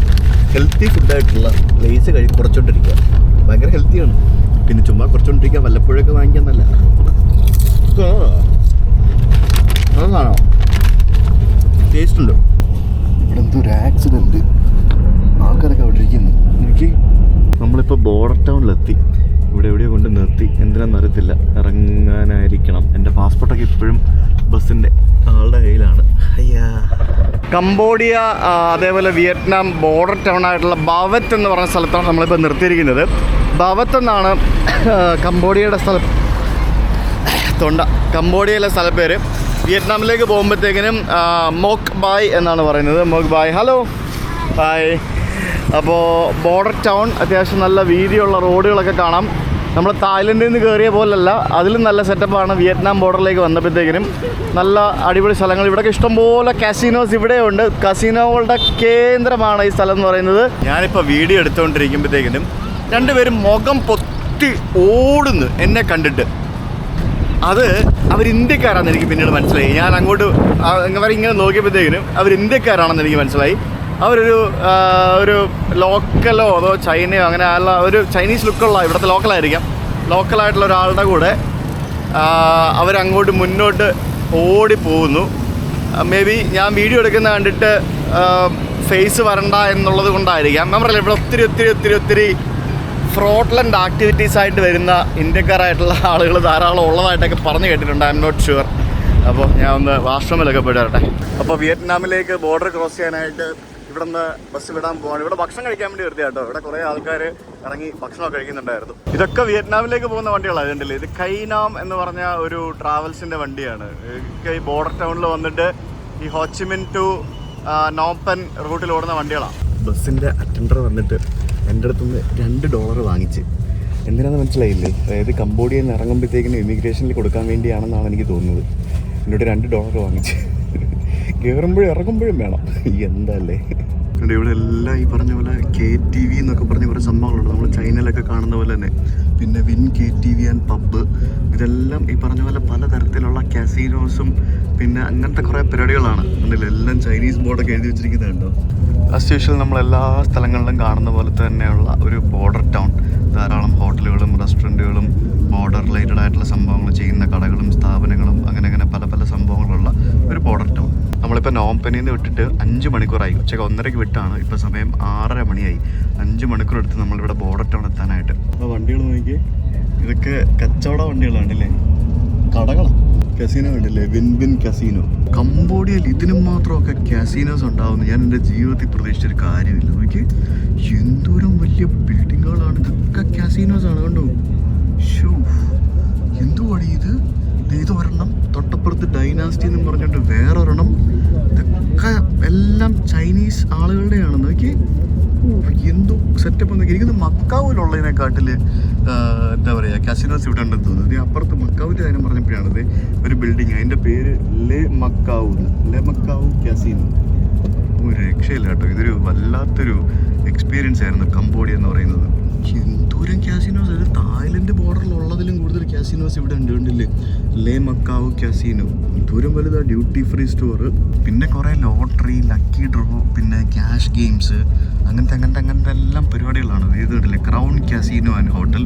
ഹെൽത്തി ഫുഡായിട്ടുള്ള ലേസ് കുറച്ചുകൊണ്ടിരിക്കുക. ഭയങ്കര ഹെൽത്തിയാണ്. പിന്നെ ചുമ്മാ കുറച്ചുകൊണ്ടിരിക്കുക, വല്ലപ്പോഴൊക്കെ വാങ്ങിക്കാൻ നല്ല അതാണോ ടേസ്റ്റ് ഉണ്ട്. ഇവിടെ എന്തൊരു ആക്സിഡൻറ്റ്, ആൾക്കാരൊക്കെ അവിടെ ഇരിക്കുന്നു. എനിക്ക് നമ്മളിപ്പോൾ ബോർഡർ ടൗണിലെത്തി. ഇവിടെ എവിടെയോ കൊണ്ട് നിർത്തി, എന്തിനാണെന്ന് അറിയത്തില്ല. ഇറങ്ങാനായിരിക്കണം. എൻ്റെ പാസ്പോർട്ടൊക്കെ ഇപ്പോഴും ബസ്സിൻ്റെ ആളുടെ കയ്യിലാണ്. അയ്യാ, കംബോഡിയ അതേപോലെ വിയറ്റ്നാം ബോർഡർ ടൗൺ ആയിട്ടുള്ള ബാവത്ത് എന്ന് പറഞ്ഞ സ്ഥലത്താണ് നമ്മളിപ്പോൾ നിർത്തിയിരിക്കുന്നത്. ബാവത്ത് എന്നാണ് കംബോഡിയയുടെ കംബോഡിയയിലെ സ്ഥലപ്പേര്. വിയറ്റ്നാമിലേക്ക് പോകുമ്പോഴത്തേക്കിനും മോക്ക് ബായ് എന്നാണ് പറയുന്നത്. Moc Bai, hello, hi. അപ്പോൾ ബോർഡർ ടൗൺ അത്യാവശ്യം നല്ല വീതിയുള്ള റോഡുകളൊക്കെ കാണാം. നമ്മൾ തായ്ലൻഡിൽ നിന്ന് കയറിയ പോലല്ല, അതിലും നല്ല സെറ്റപ്പാണ്. വിയറ്റ്നാം ബോർഡറിലേക്ക് വന്നപ്പോഴത്തേക്കിനും നല്ല അടിപൊളി സ്ഥലങ്ങൾ. ഇവിടെയൊക്കെ ഇഷ്ടംപോലെ കാസിനോസ് ഇവിടെയുണ്ട്. കസിനോകളുടെ കേന്ദ്രമാണ് ഈ സ്ഥലം എന്ന് പറയുന്നത്. ഞാനിപ്പോൾ വീഡിയോ എടുത്തുകൊണ്ടിരിക്കുമ്പോഴത്തേക്കിനും രണ്ടുപേരും മുഖം പൊത്തി ഓടുന്നു എന്നെ കണ്ടിട്ട്. അത് അവർ ഇന്ത്യക്കാരാണെന്ന് എനിക്ക് പിന്നീട് മനസ്സിലായി. ഞാൻ അങ്ങോട്ട് അവരിങ്ങനെ നോക്കിയപ്പോഴത്തേക്കിനും അവർ ഇന്ത്യക്കാരാണെന്ന് എനിക്ക് മനസ്സിലായി. ഒരു ലോക്കലോ അതോ ചൈനയോ അങ്ങനെ അല്ല, ഒരു ചൈനീസ് ലുക്കുള്ള ഇവിടുത്തെ ലോക്കലായിട്ടുള്ള ഒരാളുടെ കൂടെ അവരങ്ങോട്ട് മുന്നോട്ട് ഓടിപ്പോകുന്നു. മേ ബി ഞാൻ വീഡിയോ എടുക്കുന്ന കണ്ടിട്ട് ഫേസ് വരണ്ട എന്നുള്ളത് കൊണ്ടായിരിക്കാം. നമ്മളല്ല, ഇവിടെ ഒത്തിരി ഫ്രോഡ്ലൻഡ് ആക്ടിവിറ്റീസ് ആയിട്ട് വരുന്ന ഇന്ത്യക്കാരായിട്ടുള്ള ആളുകൾ ധാരാളം ഉള്ളതായിട്ടൊക്കെ പറഞ്ഞു കേട്ടിട്ടുണ്ട്. I am not sure. അപ്പോൾ ഞാൻ ഒന്ന് വാഷ്റൂമിലൊക്കെ പോയിട്ട് വരട്ടെ. അപ്പോൾ വിയറ്റ്നാമിലേക്ക് ബോർഡർ ക്രോസ് ചെയ്യാനായിട്ട് ഇവിടെ നിന്ന് ബസ് വിടാൻ പോവാണ്. ഇവിടെ ഭക്ഷണം കഴിക്കാൻ വേണ്ടി വരുത്തി കേട്ടോ. ഇവിടെ കുറേ ആൾക്കാർ ഇറങ്ങി ഭക്ഷണമൊക്കെ കഴിക്കുന്നുണ്ടായിരുന്നു. ഇതൊക്കെ വിയറ്റ്നാമിലേക്ക് പോകുന്ന വണ്ടികളാണ്. കണ്ടില്ലേ, ഇത് കൈനാം എന്ന് പറഞ്ഞ ഒരു ട്രാവൽസിൻ്റെ വണ്ടിയാണ്. ഈ ബോർഡർ ടൗണിൽ വന്നിട്ട് ഈ ഹോച്ചിമിൻ ടു നോപ്പൻ റൂട്ടിൽ ഓടുന്ന വണ്ടികളാണ്. ബസ്സിൻ്റെ അറ്റൻഡർ വന്നിട്ട് എൻ്റെ അടുത്തുനിന്ന് $2 വാങ്ങിച്ച്. എന്തിനാണെന്ന് മനസ്സിലായില്ലേ? അതായത് കംബോഡിയയിൽ നിന്ന് ഇറങ്ങുമ്പോഴത്തേക്കിന് ഇമിഗ്രേഷനിൽ കൊടുക്കാൻ വേണ്ടിയാണെന്നാണ് എനിക്ക് തോന്നുന്നത്. എന്നോട് $2 വാങ്ങിച്ച്. കയറുമ്പോഴും ഇറങ്ങുമ്പോഴും വേണം. എന്തല്ലേ ഇവിടെ എല്ലാം ഈ പറഞ്ഞ പോലെ KTV എന്നൊക്കെ പറഞ്ഞ കുറേ സംഭവങ്ങളുണ്ട്. നമ്മൾ ചൈനയിലൊക്കെ കാണുന്ന പോലെ തന്നെ. പിന്നെ വിൻ KTV ആൻഡ് പബ്ബ്, ഇതെല്ലാം ഈ പറഞ്ഞ പോലെ പലതരത്തിലുള്ള കാസിനോസും പിന്നെ അങ്ങനത്തെ കുറേ പരിപാടികളാണ്. ഉണ്ടല്ലോ, എല്ലാം ചൈനീസ് ബോർഡൊക്കെ എഴുതി വെച്ചിരിക്കുന്നുണ്ടോ. ആസ് യൂഷ്വൽ നമ്മളെല്ലാ സ്ഥലങ്ങളിലും കാണുന്ന പോലെ തന്നെയുള്ള ഒരു ബോർഡർ ടൗൺ. ധാരാളം ഹോട്ടലുകളും റെസ്റ്റോറൻറ്റുകളും ബോർഡർ റിലേറ്റഡ് ആയിട്ടുള്ള സംഭവങ്ങൾ ചെയ്യുന്ന കടകളും സ്ഥാപനങ്ങളും അങ്ങനെ പല പല സംഭവങ്ങളുള്ള ഒരു ബോർഡർ ടൗൺ. നമ്മളിപ്പോൾ നോംപെനിൽ നിന്ന് വിട്ടിട്ട് 5 മണിക്കൂറായി. ഉച്ചയ്ക്ക് 1:30 വിട്ടാണ്. ഇപ്പോൾ സമയം 6:30 മണിയായി. 5 മണിക്കൂർ എടുത്ത് നമ്മളിവിടെ ബോർഡർ ടൗൺ എത്താനായിട്ട്. അപ്പോൾ വണ്ടികൾ നോക്കി, ഇതൊക്കെ കച്ചവട വണ്ടികളാണല്ലേ, കടകളാണ്. കസീനോ ഉണ്ടല്ലേ, വിൻ കസീനോ. കംബോഡിയയിൽ ഇതിനും മാത്രമൊക്കെ കാസിനോസ് ഉണ്ടാവുന്നു ഞാൻ എൻ്റെ ജീവിതത്തിൽ പ്രതീക്ഷിച്ചൊരു കാര്യമില്ല. നോക്കി എന്തോരം വലിയ ബിൽഡിങ്ങുകളാണ്. ഇതൊക്കെ കാസിനോസ് ആണ്. കണ്ടോ, ഷോ എന്തുവാടി ഇത്. ഇത് ഒരെണ്ണം, തൊട്ടപ്പുറത്ത് ഡൈനാസ്റ്റി എന്ന് പറഞ്ഞിട്ട് വേറൊരെണ്ണം. ഇതൊക്കെ എല്ലാം ചൈനീസ് ആളുകളുടെയാണ്. നോക്കി എന്തോ സെറ്റപ്പ് നോക്കി. എനിക്കൊന്ന് മക്കാവിലുള്ളതിനെക്കാട്ടിൽ എന്താ പറയുക കാസിനോസ് ഇവിടെ ഉണ്ടെന്ന് തോന്നുന്നത്. അപ്പുറത്ത് മക്കാവിൻ്റെ കാര്യം പറഞ്ഞപ്പോഴാണത് ഒരു ബിൽഡിങ്, അതിൻ്റെ പേര് ലെ മക്കാവു കാസിനോ. ഒരു രക്ഷയില്ല കേട്ടോ. ഇതൊരു വല്ലാത്തൊരു എക്സ്പീരിയൻസ് ആയിരുന്നു കംബോഡിയ എന്ന് പറയുന്നത്. എന്തോരം കാസിനോസ്. അത് തായ്ലൻഡ് ബോർഡറിലുള്ളതിലും കൂടുതൽ കാസിനോസ് ഇവിടെ ഉണ്ട്. കണ്ടില്ലേ, ലെ മക്കാവു കാസിനോ. ദൂരം വലുതാ. ഡ്യൂട്ടി ഫ്രീ സ്റ്റോർ, പിന്നെ കുറേ ലോട്ടറി, ലക്കി ഡ്രോ, പിന്നെ ക്യാഷ് ഗെയിംസ്, അങ്ങനത്തെ എല്ലാം പരിപാടികളാണ്. ഇത് കണ്ടില്ലേ, ക്രൗൺ കാസിനോ ആൻഡ് ഹോട്ടൽ.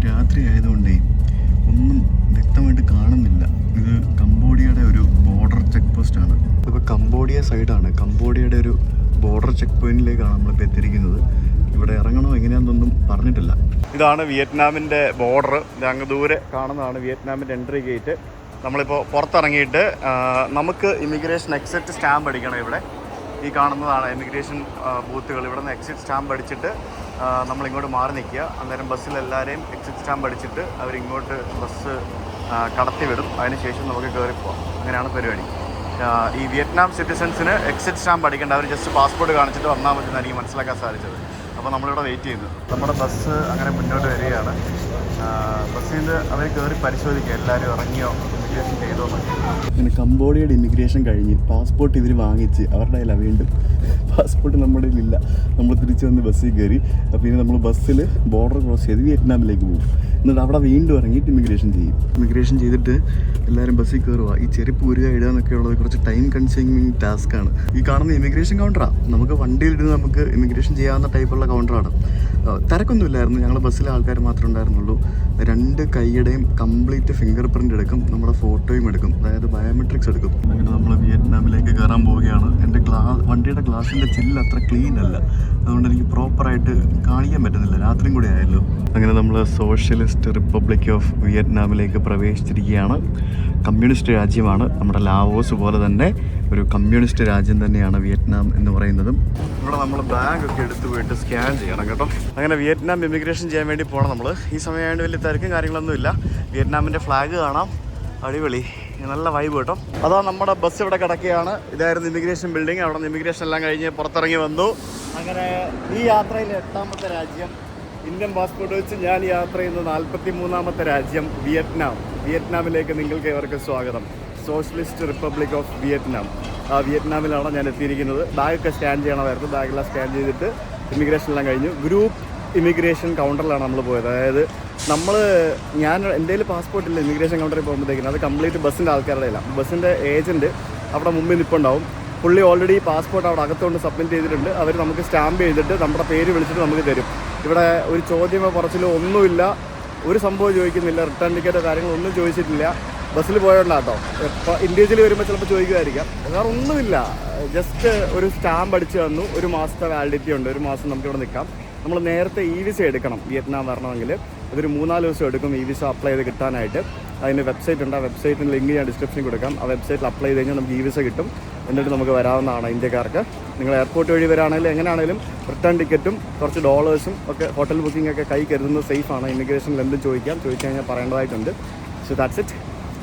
രാത്രി ആയതുകൊണ്ടേ ഒന്നും വ്യക്തമായിട്ട് കാണുന്നില്ല. ഇത് കംബോഡിയയുടെ ഒരു ബോർഡർ ചെക്ക് പോസ്റ്റാണ്. ഇതിപ്പോൾ കംബോഡിയ സൈഡാണ്. കംബോഡിയയുടെ ഒരു ബോർഡർ ചെക്ക് പോയിന്റിലേക്കാണ് നമ്മളിപ്പോൾ എത്തിയിരിക്കുന്നത്. ഇവിടെ ഇറങ്ങണോ എങ്ങനെയാണെന്നൊന്നും പറഞ്ഞിട്ടില്ല. ഇതാണ് വിയറ്റ്നാമിൻ്റെ ബോർഡർ. ഇത് അങ്ങ് ദൂരെ കാണുന്നതാണ് വിയറ്റ്നാമിൻ്റെ എൻട്രി ഗേറ്റ്. നമ്മളിപ്പോൾ പുറത്തിറങ്ങിയിട്ട് നമുക്ക് ഇമിഗ്രേഷൻ എക്സിറ്റ് സ്റ്റാമ്പ് അടിക്കണം. ഇവിടെ ഈ കാണുന്നതാണ് ഇമിഗ്രേഷൻ ബൂത്തുകൾ. ഇവിടെ നിന്ന് എക്സിറ്റ് സ്റ്റാമ്പ് അടിച്ചിട്ട് നമ്മളിങ്ങോട്ട് മാറി നിൽക്കുക. അന്നേരം ബസ്സിലെല്ലാവരെയും എക്സിറ്റ് സ്റ്റാമ്പ് അടിച്ചിട്ട് അവരിങ്ങോട്ട് ബസ് കടത്തി വിടും. അതിനുശേഷം നമുക്ക് കയറി പോകാം. അങ്ങനെയാണ് പരിപാടി. ഈ വിയറ്റ്നാം സിറ്റിസൺസിന് എക്സിറ്റ് സ്റ്റാമ്പ് അടിക്കേണ്ട. അവർ ജസ്റ്റ് പാസ്പോർട്ട് കാണിച്ചിട്ട് വന്നാൽ മതി എന്നാണ് എനിക്ക് മനസ്സിലാക്കാൻ സാധിച്ചത്. അപ്പോൾ നമ്മളിവിടെ വെയിറ്റ് ചെയ്യുന്നു. നമ്മുടെ ബസ് അങ്ങനെ മുന്നോട്ട് വരികയാണ്. ബസ്സിൽ നിന്ന് അവർ കയറി പരിശോധിക്കുക എല്ലാവരും ഇറങ്ങിയോ, ഇമിഗ്രേഷൻ ചെയ്തോ എന്നൊക്കെ. അങ്ങനെ കംബോഡിയയുടെ ഇമിഗ്രേഷൻ കഴിഞ്ഞ് പാസ്പോർട്ട് ഇവർ വാങ്ങിച്ച് അവരുടെ കയ്യിലാണ്. വീണ്ടും പാസ്പോർട്ട് നമ്മുടെ കയ്യിലില്ല. നമ്മൾ തിരിച്ച് വന്ന് ബസ്സിൽ കയറി. അപ്പോൾ ഇനി നമ്മൾ ബസ്സിൽ ബോർഡർ ക്രോസ് ചെയ്ത് വിയറ്റ്നാമിലേക്ക് പോകും. എന്നിട്ട് അവിടെ വീണ്ടും ഇറങ്ങിയിട്ട് ഇമിഗ്രേഷൻ ചെയ്യും. ഇമിഗ്രേഷൻ ചെയ്തിട്ട് എല്ലാവരും ബസ്സിൽ കയറുക. ഈ ചെരുപ്പ് ഊരുക ഇടുക എന്നൊക്കെ ഉള്ളത് കുറച്ച് ടൈം കൺസ്യൂമിങ് ടാസ്ക്കാണ്. ഈ കാണുന്ന ഇമിഗ്രേഷൻ കൗണ്ടറാണ്. നമുക്ക് വണ്ടിയിലിരുന്ന് നമുക്ക് ഇമിഗ്രേഷൻ ചെയ്യാവുന്ന ടൈപ്പുള്ള കൗണ്ടറാണ്. തിരക്കൊന്നുമില്ലായിരുന്നു. ഞങ്ങൾ ബസ്സിലെ ആൾക്കാർ മാത്രമേ ഉണ്ടായിരുന്നുള്ളൂ. 2 കൈയുടെയും കംപ്ലീറ്റ് ഫിംഗർ പ്രിൻ്റ് എടുക്കും, നമ്മുടെ ഫോട്ടോയും എടുക്കും, അതായത് ബയോമെട്രിക്സ് എടുക്കും. അങ്ങനെ നമ്മൾ വിയറ്റ്നാമിലേക്ക് കയറാൻ പോവുകയാണ്. എൻ്റെ വണ്ടിയുടെ ഗ്ലാസിൻ്റെ ചില്ല് അത്ര ക്ലീൻ അല്ല, അതുകൊണ്ട് എനിക്ക് പ്രോപ്പറായിട്ട് കാണിക്കാൻ പറ്റുന്നില്ല. രാത്രിയും കൂടെ ആയല്ലോ. അങ്ങനെ നമ്മൾ സോഷ്യലിസ്റ്റ് റിപ്പബ്ലിക് ഓഫ് വിയറ്റ്നാമിലേക്ക് പ്രവേശിച്ചിരിക്കുകയാണ്. കമ്മ്യൂണിസ്റ്റ് രാജ്യമാണ്. നമ്മുടെ ലാവോസ് പോലെ തന്നെ ഒരു കമ്മ്യൂണിസ്റ്റ് രാജ്യം തന്നെയാണ് വിയറ്റ്നാം എന്ന് പറയുന്നതും. ഇവിടെ നമ്മൾ ബാഗൊക്കെ എടുത്ത് പോയിട്ട് സ്കാൻ ചെയ്യണം കേട്ടോ. അങ്ങനെ വിയറ്റ്നാം ഇമിഗ്രേഷൻ ചെയ്യാൻ വേണ്ടി പോകണം നമ്മൾ. ഈ സമയമായിട്ട് വലിയ തിരക്കും കാര്യങ്ങളൊന്നുമില്ല. വിയറ്റ്നാമിൻ്റെ ഫ്ലാഗ് കാണാം. അടിപൊളി, നല്ല വൈബ് കേട്ടോ. അതാ നമ്മുടെ ബസ് ഇവിടെ കിടക്കുകയാണ്. ഇതായിരുന്നു ഇമിഗ്രേഷൻ ബിൽഡിംഗ്. അവിടെ നിന്ന് ഇമിഗ്രേഷൻ എല്ലാം കഴിഞ്ഞ് പുറത്തിറങ്ങി വന്നു. അങ്ങനെ ഈ യാത്രയിൽ 8ാമത്തെ രാജ്യം, ഇന്ത്യൻ പാസ്പോർട്ട് വെച്ച് ഞാൻ യാത്ര ചെയ്യുന്ന 43ാമത്തെ രാജ്യം വിയറ്റ്നാം. വിയറ്റ്നാമിലേക്ക് നിങ്ങൾക്ക് ഏവർക്കും സ്വാഗതം. Socialist republic of Vietnam. വിയറ്റ്നാമിലാണ് ഞാൻ എത്തിയിരിക്കുന്നത്. ബാഗൊക്കെ സ്കാൻ ചെയ്യണമായിരുന്നു. ബാഗെല്ലാം സ്കാൻ ചെയ്തിട്ട് ഇമിഗ്രേഷൻ എല്ലാം കഴിഞ്ഞു. ഗ്രൂപ്പ് ഇമിഗ്രേഷൻ കൗണ്ടറിലാണ് നമ്മൾ പോയത്. അതായത് ഞാൻ എൻ്റെ കയ്യിൽ പാസ്പോർട്ടില്ല. ഇമിഗ്രേഷൻ കൗണ്ടറിൽ പോകുമ്പോഴത്തേക്കിനും അത് കംപ്ലീറ്റ് ബസ്സിൻ്റെ ആൾക്കാരുടെ ഇല്ല. ബസ്സിൻ്റെ ഏജൻറ്റ് അവിടെ മുമ്പിൽ നിൽപ്പുണ്ടാവും. പുള്ളി ഓൾറെഡി പാസ്പോർട്ട് അവിടെ അകത്തുകൊണ്ട് സബ്മിറ്റ് ചെയ്തിട്ടുണ്ട്. അവർ നമുക്ക് സ്റ്റാമ്പ് ചെയ്തിട്ട് നമ്മുടെ പേര് വിളിച്ചിട്ട് നമുക്ക് തരും. ഇവിടെ ഒരു ചോദ്യമോ പറച്ചിലോ ഒന്നുമില്ല. ഒരു സംഭവം ചോദിക്കുന്നില്ല. റിട്ടേൺ ടിക്കറ്റോ കാര്യങ്ങളൊന്നും ചോദിച്ചിട്ടില്ല. ബസ്സിൽ പോയോണ്ടാട്ടോ. ഇപ്പോൾ ഇൻഡിവിജ്വലി വരുമ്പോൾ ചിലപ്പോൾ ചോദിക്കുമായിരിക്കാം. വേറെ ഒന്നുമില്ല. ജസ്റ്റ് ഒരു സ്റ്റാമ്പ് അടിച്ച് തന്നു. 1 മാസത്തെ വാലിഡിറ്റി ഉണ്ട്. 1 മാസം നമുക്കിവിടെ നിൽക്കാം. നമ്മൾ നേരത്തെ ഇ വിസ എടുക്കണം വിയറ്റ്നാം വരണമെങ്കിൽ. അതൊരു 3-4 ദിവസം എടുക്കും ഇ വിസ അപ്ലൈ ചെയ്ത് കിട്ടാനായിട്ട്. അതിന് വെബ്സൈറ്റ് ഉണ്ട്. ആ വെബ്സൈറ്റിന് ലിങ്ക് ഞാൻ ഡിസ്ക്രിപ്ഷനിൽ കൊടുക്കാം. ആ വെബ്സൈറ്റിൽ അപ്ലൈ ചെയ്ത് കഴിഞ്ഞാൽ നമുക്ക് വിസ കിട്ടും. എന്നിട്ട് നമുക്ക് വരാവുന്നതാണ് ഇന്ത്യക്കാർക്ക്. നിങ്ങൾ എയർപോർട്ട് വഴി വരാണെങ്കിലും എങ്ങനെയാണെങ്കിലും റിട്ടേൺ ടിക്കറ്റും കുറച്ച് ഡോളേഴ്സും ഒക്കെ ഹോട്ടൽ ബുക്കിംഗ് ഒക്കെ കൈ കരുതുന്നത് സേഫാണ്. ഇമിഗ്രേഷനിൽ എന്തും ചോദിച്ചു കഴിഞ്ഞാൽ പറയേണ്ടതായിട്ടുണ്ട്. So that's it.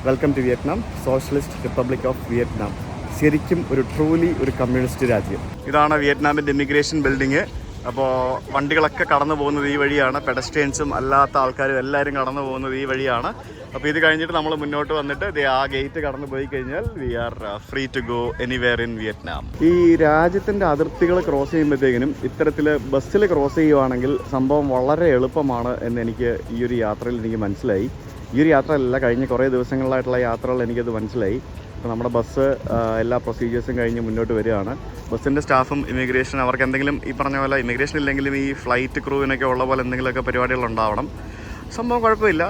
Welcome to Vietnam, socialist republic of Vietnam. ശരിക്കും ഒരു ട്രൂലി ഒരു കമ്മ്യൂണിസ്റ്റ് രാജ്യം. ഇതാണ് വിയറ്റ്നാമിൻ്റെ ഇമിഗ്രേഷൻ ബിൽഡിങ്. അപ്പോൾ വണ്ടികളൊക്കെ കടന്നു പോകുന്നത് ഈ വഴിയാണ്. പെഡസ്ട്രിയൻസും അല്ലാത്ത ആൾക്കാരും എല്ലാവരും കടന്നു പോകുന്നത് ഈ വഴിയാണ്. അപ്പോൾ ഇത് കഴിഞ്ഞിട്ട് നമ്മൾ മുന്നോട്ട് വന്നിട്ട് ആ ഗേറ്റ് കടന്നു പോയി കഴിഞ്ഞാൽ we are free to go anywhere in Vietnam. ഈ രാജ്യത്തിൻ്റെ അതിർത്തികൾ ക്രോസ് ചെയ്യുമ്പോഴത്തേക്കിനും ഇത്തരത്തിൽ ബസ്സിൽ ക്രോസ് ചെയ്യുവാണെങ്കിൽ സംഭവം വളരെ എളുപ്പമാണ് എന്ന് എനിക്ക് ഈ ഒരു യാത്രയിൽ എനിക്ക് മനസ്സിലായി. ഈ ഒരു യാത്രയല്ല, കഴിഞ്ഞ കുറേ ദിവസങ്ങളിലായിട്ടുള്ള യാത്രകൾ എനിക്കത് മനസ്സിലായി. അപ്പോൾ നമ്മുടെ ബസ് എല്ലാ പ്രൊസീജിയേഴ്സും കഴിഞ്ഞ് മുന്നോട്ട് വരികയാണ്. ബസ്സിൻ്റെ സ്റ്റാഫും ഇമിഗ്രേഷൻ അവർക്ക് എന്തെങ്കിലും ഈ പറഞ്ഞ പോലെ ഇമിഗ്രേഷൻ ഇല്ലെങ്കിലും ഈ ഫ്ലൈറ്റ് ക്രൂവിനൊക്കെ ഉള്ള പോലെ എന്തെങ്കിലുമൊക്കെ പരിപാടികളുണ്ടാവണം. സംഭവം കുഴപ്പമില്ല.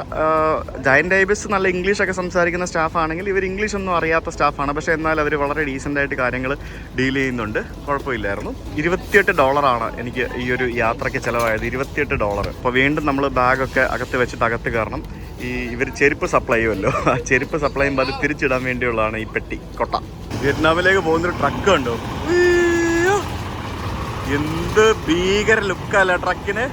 ജയൻ്റ് ഐബിസ് നല്ല ഇംഗ്ലീഷൊക്കെ സംസാരിക്കുന്ന സ്റ്റാഫാണെങ്കിൽ ഇവർ ഇംഗ്ലീഷ് ഒന്നും അറിയാത്ത സ്റ്റാഫാണ്. പക്ഷേ എന്നാൽ അവർ വളരെ ഡീസൻ്റായിട്ട് കാര്യങ്ങൾ ഡീൽ ചെയ്യുന്നുണ്ട്. കുഴപ്പമില്ലായിരുന്നു. $28 എനിക്ക് ഈ ഒരു യാത്രയ്ക്ക് ചിലവായത്. $28. അപ്പോൾ വീണ്ടും നമ്മൾ ബാഗൊക്കെ അകത്ത് വെച്ചിട്ട് അകത്ത് കയറണം. ഇവർ ചെരുപ്പ് സപ്ലൈ ചെയ്യുമല്ലോ, ആ ചെരുപ്പ് സപ്ലൈ ചെയ്യുമ്പോൾ അത് തിരിച്ചിടാൻ വേണ്ടിയുള്ളതാണ് ഈ പെട്ടി കൊട്ട. വിയറ്റ്നാമിലേക്ക് പോകുന്നൊരു ട്രക്ക് ഉണ്ടോ, എന്ത് ഭീകര ലുക്കല്ല ട്രക്കിന്.